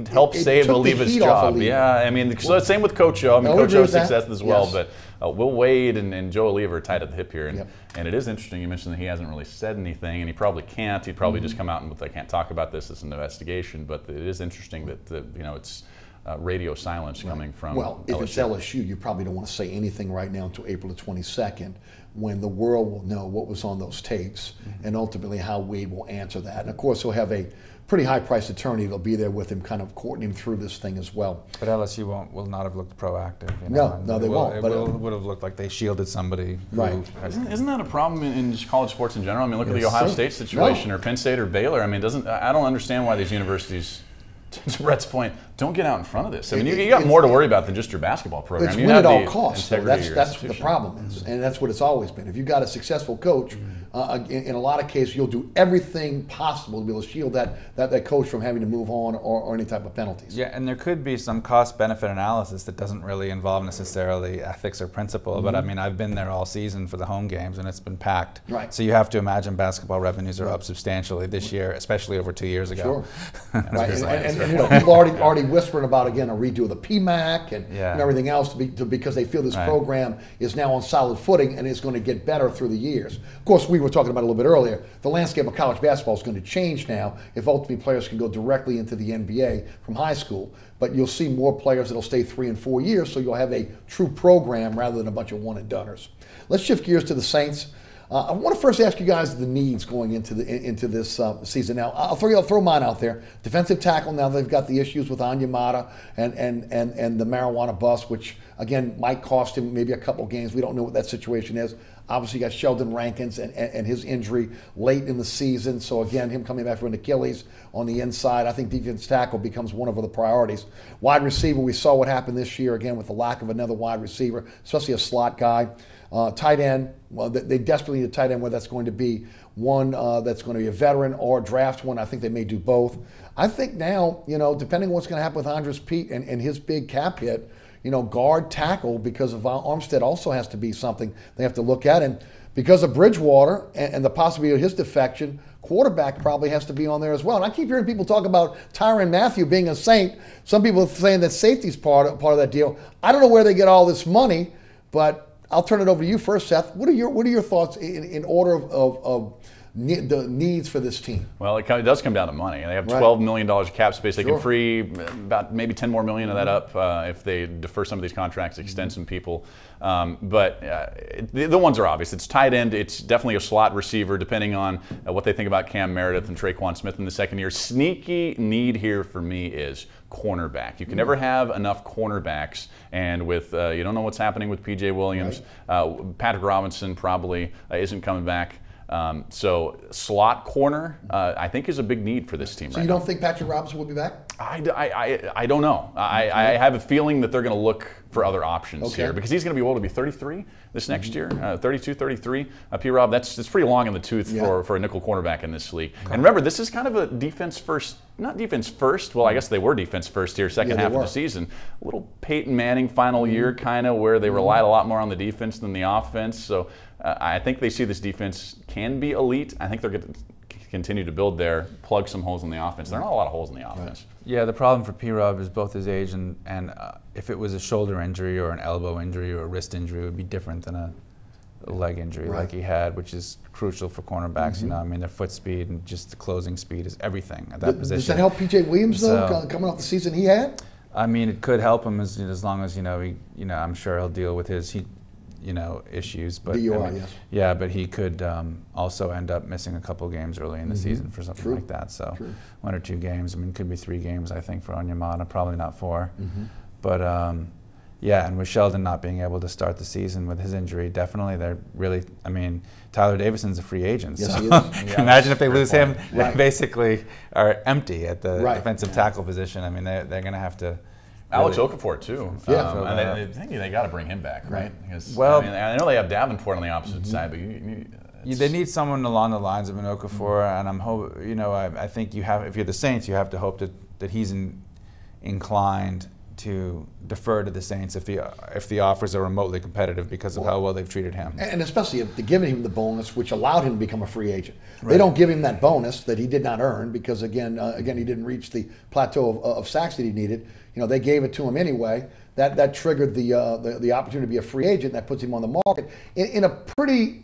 helped save Oliva's job. Yeah, I mean, so same with Coach O. I mean, Coach O's success as well, but Will Wade and Joe Oliva are tight at the hip here. And it is interesting, you mentioned that he hasn't really said anything, and he probably can't. He'd probably just come out and I can't talk about this, it's an investigation, but it is interesting that, it's radio silence coming from Well, if it's LSU, you probably don't want to say anything right now until April the 22nd, when the world will know what was on those tapes and ultimately how Wade will answer that. And of course, he'll have a pretty high-priced attorney that'll be there with him, kind of courting him through this thing as well. But LSU will not have looked proactive. No, they won't. It would have looked like they shielded somebody. Isn't that a problem in just college sports in general? I mean, look at the Ohio State situation or Penn State or Baylor. I mean, I don't understand why these universities, to Brett's point, don't get out in front of this. I mean, you got more to worry about than just your basketball program. It's win at all costs. That's what the problem is, and that's what it's always been. If you've got a successful coach, in a lot of cases, you'll do everything possible to be able to shield that coach from having to move on or any type of penalties. Yeah, and there could be some cost-benefit analysis that doesn't really involve necessarily ethics or principle. But I mean, I've been there all season for the home games, and it's been packed. Right. So you have to imagine basketball revenues are up substantially this year, especially over 2 years ago. Sure. And people are already whispering about, again, a redo of the PMAC and everything else because they feel this program is now on solid footing and is going to get better through the years. Of course, we were talking about a little bit earlier, the landscape of college basketball is going to change now if ultimately players can go directly into the NBA from high school. But you'll see more players that'll stay 3 and 4 years, so you'll have a true program rather than a bunch of one-and-doners. Let's shift gears to the Saints. I want to first ask you guys the needs going into this season. Now, I'll throw mine out there. Defensive tackle. Now they've got the issues with Onyemata and the marijuana bust, which again might cost him maybe a couple games. We don't know what that situation is. Obviously, you got Sheldon Rankins and his injury late in the season. So again, him coming back from an Achilles on the inside, I think defensive tackle becomes one of the priorities. Wide receiver, we saw what happened this year again with the lack of another wide receiver, especially a slot guy. Tight end, well, they desperately need a tight end, whether that's going to be one that's going to be a veteran or draft one. I think they may do both. I think now, depending on what's going to happen with Andres Pete and his big cap hit, guard tackle because of Armstead also has to be something they have to look at. And because of Bridgewater and the possibility of his defection, quarterback probably has to be on there as well. And I keep hearing people talk about Tyrann Mathieu being a Saint. Some people are saying that safety's part of that deal. I don't know where they get all this money, but I'll turn it over to you first, Seth. What are your thoughts in order of the needs for this team? Well, it does come down to money. They have $12 million cap space. They can free about maybe 10 more million of that up if they defer some of these contracts, extend some people. But the ones are obvious. It's tight end. It's definitely a slot receiver, depending on what they think about Cam Meredith and Traquan Smith in the second year. Sneaky need here for me is cornerback. You can never have enough cornerbacks, and with you don't know what's happening with P.J. Williams. Patrick Robinson probably isn't coming back. So slot corner, I think, is a big need for this team right now. So you don't think Patrick Robinson will be back? I don't know. I have a feeling that they're going to look for other options here because he's going to be able to be 33 this next year, 32, 33. P-Rob, that's pretty long in the tooth for a nickel cornerback in this league. And remember, this is kind of a defense first, not defense first. Well, I guess they were defense first here, second half of the season. A little Peyton Manning final year kind of where they relied a lot more on the defense than the offense. So I think they see this defense can be elite. I think they're going to continue to build there, plug some holes in the offense. There are not a lot of holes in the offense. Yeah, the problem for P-Rob is both his age and if it was a shoulder injury or an elbow injury or a wrist injury, it would be different than a leg injury like he had, which is crucial for cornerbacks. I mean, their foot speed and just the closing speed is everything at that position. Does that help P.J. Williams though, coming off the season he had? I mean, it could help him as long as I'm sure he'll deal with his. issues. But DUI, yes. Yeah, but he could also end up missing a couple games early in the season for something like that. So 1 or 2 games. I mean, it could be 3 games, I think, for Onyemata, probably not 4. But yeah, and with Sheldon not being able to start the season with his injury, definitely they're really, I mean, Tyler Davison's a free agent. Yes, so he is. Yeah, imagine if they lose him, they basically are empty at the defensive tackle position. I mean, they're going to have to. Alex Okafor too. Yeah. And I think they got to bring him back, right? Because, well, I mean, I know they have Davenport on the opposite side, but they need someone along the lines of an Okafor, and I think you have, if you're the Saints, you have to hope that he's inclined to defer to the Saints if the offers are remotely competitive because of how well they've treated him. And especially if they're giving him the bonus, which allowed him to become a free agent. They don't give him that bonus that he did not earn because, again, he didn't reach the plateau of sacks that he needed. They gave it to him anyway. That triggered the opportunity to be a free agent. That puts him on the market in a pretty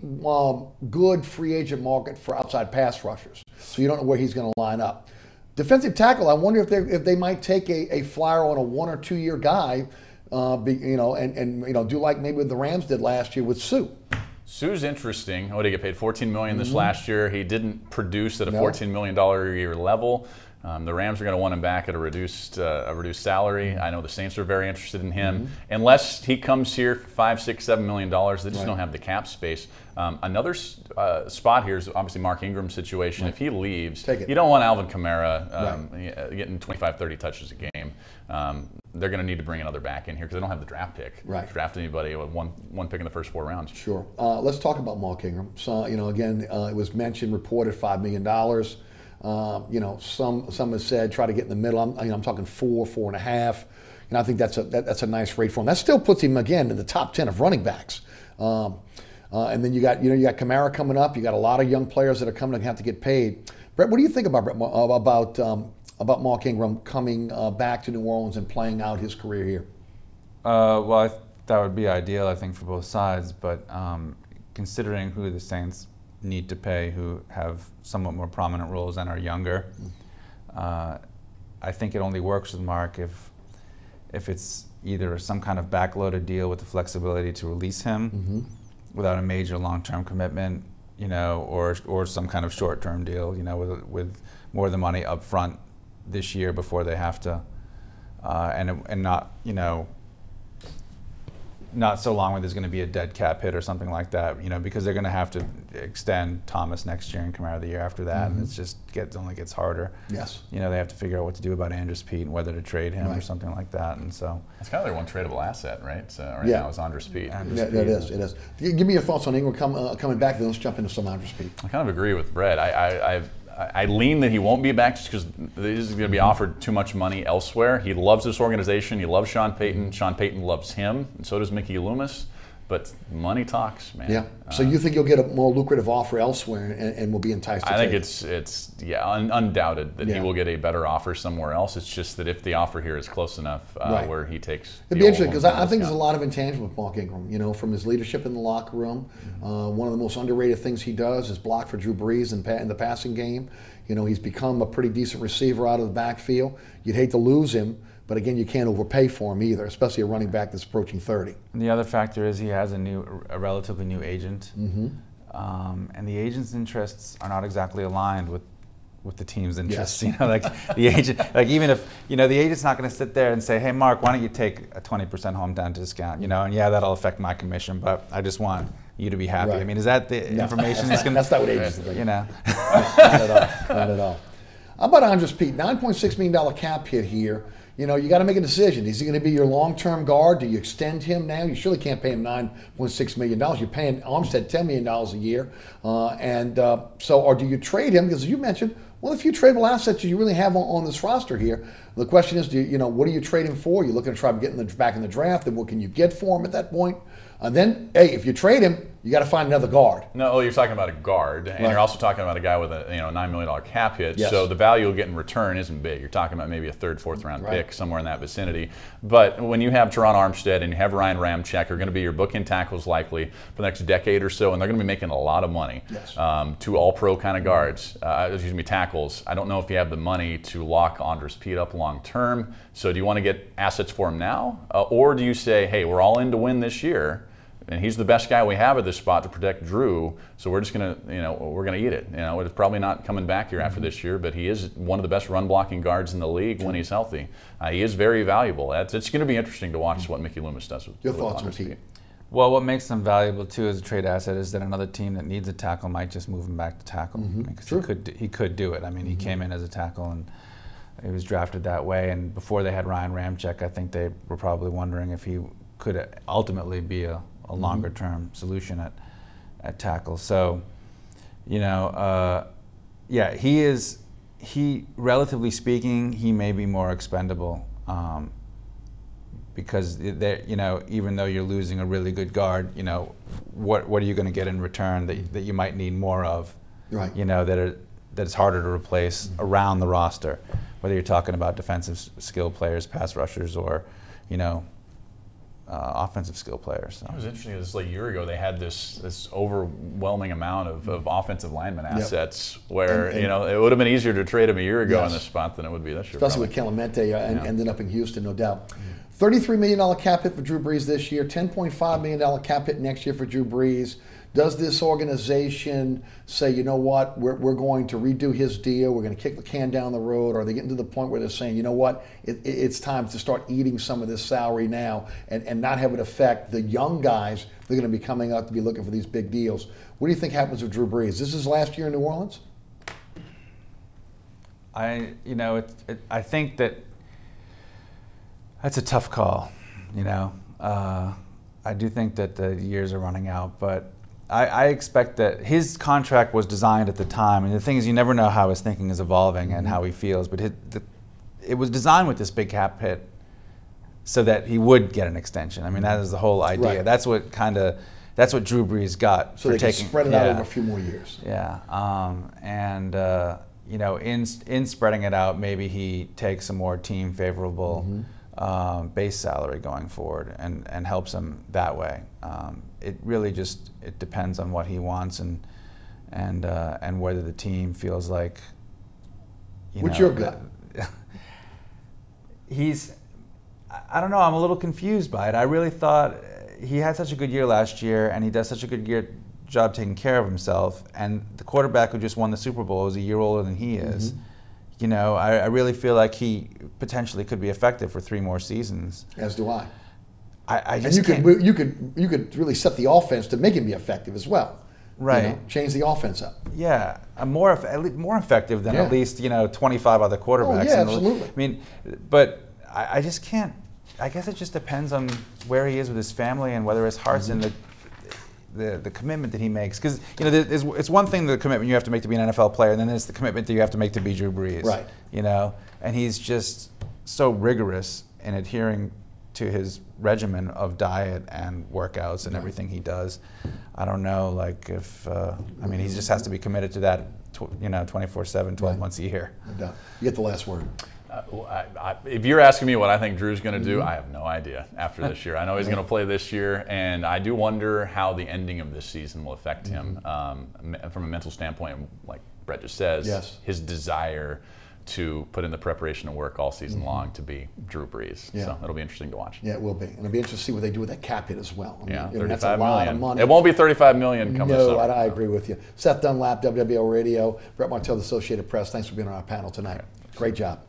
good free agent market for outside pass rushers. So you don't know where he's going to line up. Defensive tackle, I wonder if they might take a flyer on a 1 or 2 year guy, and do like maybe what the Rams did last year with Sue. Sue's interesting. What did he get paid? $14 million this last year. He didn't produce at a $14 million a year level. The Rams are going to want him back at a reduced salary. I know the Saints are very interested in him. Unless he comes here for $5, $6, $7 million, they just don't have the cap space. Another spot here is obviously Mark Ingram's situation. If he leaves, you don't want Alvin Kamara getting 25, 30 touches a game. They're going to need to bring another back in here because they don't have the draft pick. Draft anybody with one pick in the first 4 rounds. Sure. Let's talk about Malk Ingram. So, again, it was mentioned, reported $5 million. Some have said try to get in the middle. I'm talking 4, 4.5. I think that's a nice rate for him. That still puts him again in the top 10 of running backs. And then you got Kamara coming up. You got a lot of young players that are coming to have to get paid. Brett, what do you think about Malk Ingram coming back to New Orleans and playing out his career here? Well, that would be ideal, I think, for both sides. But considering who the Saints need to pay, who have somewhat more prominent roles and are younger, I think it only works with Mark if it's either some kind of backloaded deal with the flexibility to release him without a major long-term commitment, or some kind of short-term deal, with more of the money up front this year before they have to, and not so long where there's going to be a dead cap hit or something like that, because they're going to have to extend Thomas next year and Kamara the year after that, and it only gets harder. Yes. They have to figure out what to do about Andrus Peat and whether to trade him or something like that, and so. It's kind of their one tradable asset, right? So now is Andrus Peat. It is. Give me your thoughts on Ingram coming back, then let's jump into some Andrus Peat. I kind of agree with Brett. I lean that he won't be back just because he's going to be offered too much money elsewhere. He loves this organization. He loves Sean Payton. Sean Payton loves him, and so does Mickey Loomis. But money talks, man. Yeah. So you think you'll get a more lucrative offer elsewhere and will be enticed to I think it's undoubted that he will get a better offer somewhere else. It's just that if the offer here is close enough where he takes it'd be interesting because I think there's a lot of intangible with Malk Ingram, from his leadership in the locker room. One of the most underrated things he does is block for Drew Brees in the passing game. He's become a pretty decent receiver out of the backfield. You'd hate to lose him, but again, you can't overpay for him either, especially a running back that's approaching 30. And the other factor is he has a relatively new agent, and the agent's interests are not exactly aligned with the team's interests. Yes. Like the agent, even if the agent's not going to sit there and say, "Hey, Mark, why don't you take a 20% hometown discount?" And that'll affect my commission, but I just want you to be happy. I mean, is that the information that's going to? That's not what agents think. Not at all. How about Andrus Peat? $9.6 million cap hit here. You got to make a decision. Is he going to be your long-term guard? Do you extend him now? You surely can't pay him $9.6 million. You're paying Armstead $10 million a year. Or do you trade him? Because as you mentioned, one of the few tradable assets you really have on this roster here. The question is, what do you trade him for? You're looking to try to get back in the draft, and what can you get for him at that point? And then, hey, if you trade him, you got to find another guard. No, you're talking about a guard, and you're also talking about a guy with a $9 million cap hit. Yes. So the value you'll get in return isn't big. You're talking about maybe a third, fourth round pick somewhere in that vicinity. But when you have Teron Armstead and you have Ryan Ramczyk, are going to be your bookend tackles likely for the next decade or so, and they're going to be making a lot of money. Yes. 2 all-pro kind of guards, tackles. I don't know if you have the money to lock Andrus Peat up long term. So do you want to get assets for him now, or do you say, hey, we're all in to win this year? and he's the best guy we have at this spot to protect Drew. So we're just gonna, we're gonna eat it. It's probably not coming back here after this year, but he is one of the best run blocking guards in the league when he's healthy. He is very valuable. It's going to be interesting to watch what Mickey Loomis does with your thoughts on Pete. Well, what makes them valuable too as a trade asset is that another team that needs a tackle might just move him back to tackle, because he could do it. I mean, he came in as a tackle and he was drafted that way. And before they had Ryan Ramczyk, I think they were probably wondering if he could ultimately be a longer term solution at tackle. So, yeah, he relatively speaking, he may be more expendable. Because even though you're losing a really good guard, what are you going to get in return that you might need more of? Right. That it's harder to replace around the roster, whether you're talking about defensive skill players, pass rushers, or offensive skill players. So. It was interesting. This like a year ago, they had this overwhelming amount of offensive lineman assets, where it would have been easier to trade him a year ago in this spot than it would be this year. Especially with Clemente ending up in Houston, no doubt. $33 million cap hit for Drew Brees this year, $10.5 million cap hit next year for Drew Brees. Does this organization say, you know what, we're going to redo his deal, we're going to kick the can down the road, or are they getting to the point where they're saying, you know what, it's time to start eating some of this salary now and not have it affect the young guys that are going to be coming up to be looking for these big deals? What do you think happens with Drew Brees? This is his last year in New Orleans? I think that's a tough call, I do think that the years are running out, but I expect that his contract was designed at the time, and the thing is, you never know how his thinking is evolving and how he feels, but it was designed with this big cap hit so that he would get an extension. I mean, that is the whole idea. Right. That's what Drew Brees got so for they can spread it out over a few more years. Yeah, in spreading it out, maybe he takes a more team favorable base salary going forward and helps him that way. It really just depends on what he wants and whether the team feels like. What's your gut? I don't know. I'm a little confused by it. I really thought he had such a good year last year, and he does such a good job taking care of himself. And the quarterback who just won the Super Bowl is a year older than he is. I really feel like he potentially could be effective for 3 more seasons. As do I. I just and you could really set the offense to make him be effective as well. Right. Change the offense up. Yeah, more effective than at least 25 other quarterbacks. Oh, yeah, absolutely. I mean, but I just can't. I guess it just depends on where he is with his family and whether his heart's in the commitment that he makes. Because it's one thing, the commitment you have to make to be an NFL player, and then there's the commitment that you have to make to be Drew Brees. Right. And he's just so rigorous in adhering to his regimen of diet and workouts and everything he does. I don't know, he just has to be committed to that, 24/7, 12 months a year. No doubt. You get the last word. If you're asking me what I think Drew's going to do, I have no idea after this year. I know he's going to play this year, and I do wonder how the ending of this season will affect him from a mental standpoint. Like Brett just says, his desire to put in the preparation and work all season long to be Drew Brees. Yeah. So it'll be interesting to watch. Yeah, it will be. And it'll be interesting to see what they do with that cap hit as well. I mean, $35 that's a lot of money. It won't be $35 million coming this summer. No, I agree with you. Seth Dunlap, WWL Radio, Brett Martel, the Associated Press. Thanks for being on our panel tonight. Great job.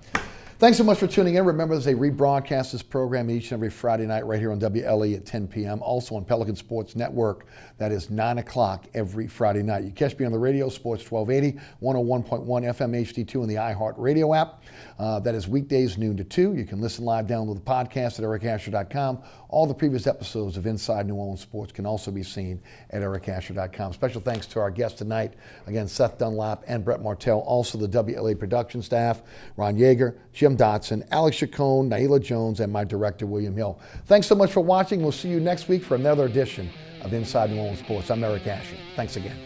Thanks so much for tuning in. Remember, they rebroadcast this program each and every Friday night right here on WLAE at 10 p.m. Also on Pelican Sports Network. That is 9 o'clock every Friday night. You catch me on the radio, Sports 1280, 101.1 FM HD2 and the iHeart Radio app. That is weekdays noon to 2. You can listen live, download the podcast at ericasher.com. All the previous episodes of Inside New Orleans Sports can also be seen at ericasher.com. Special thanks to our guests tonight. Again, Seth Dunlap and Brett Martel. Also the WLA production staff, Ron Yeager, Jim Dotson, Alex Chacon, Naila Jones, and my director, William Hill. Thanks so much for watching. We'll see you next week for another edition of Inside New Orleans Sports. I'm Eric Asher. Thanks again.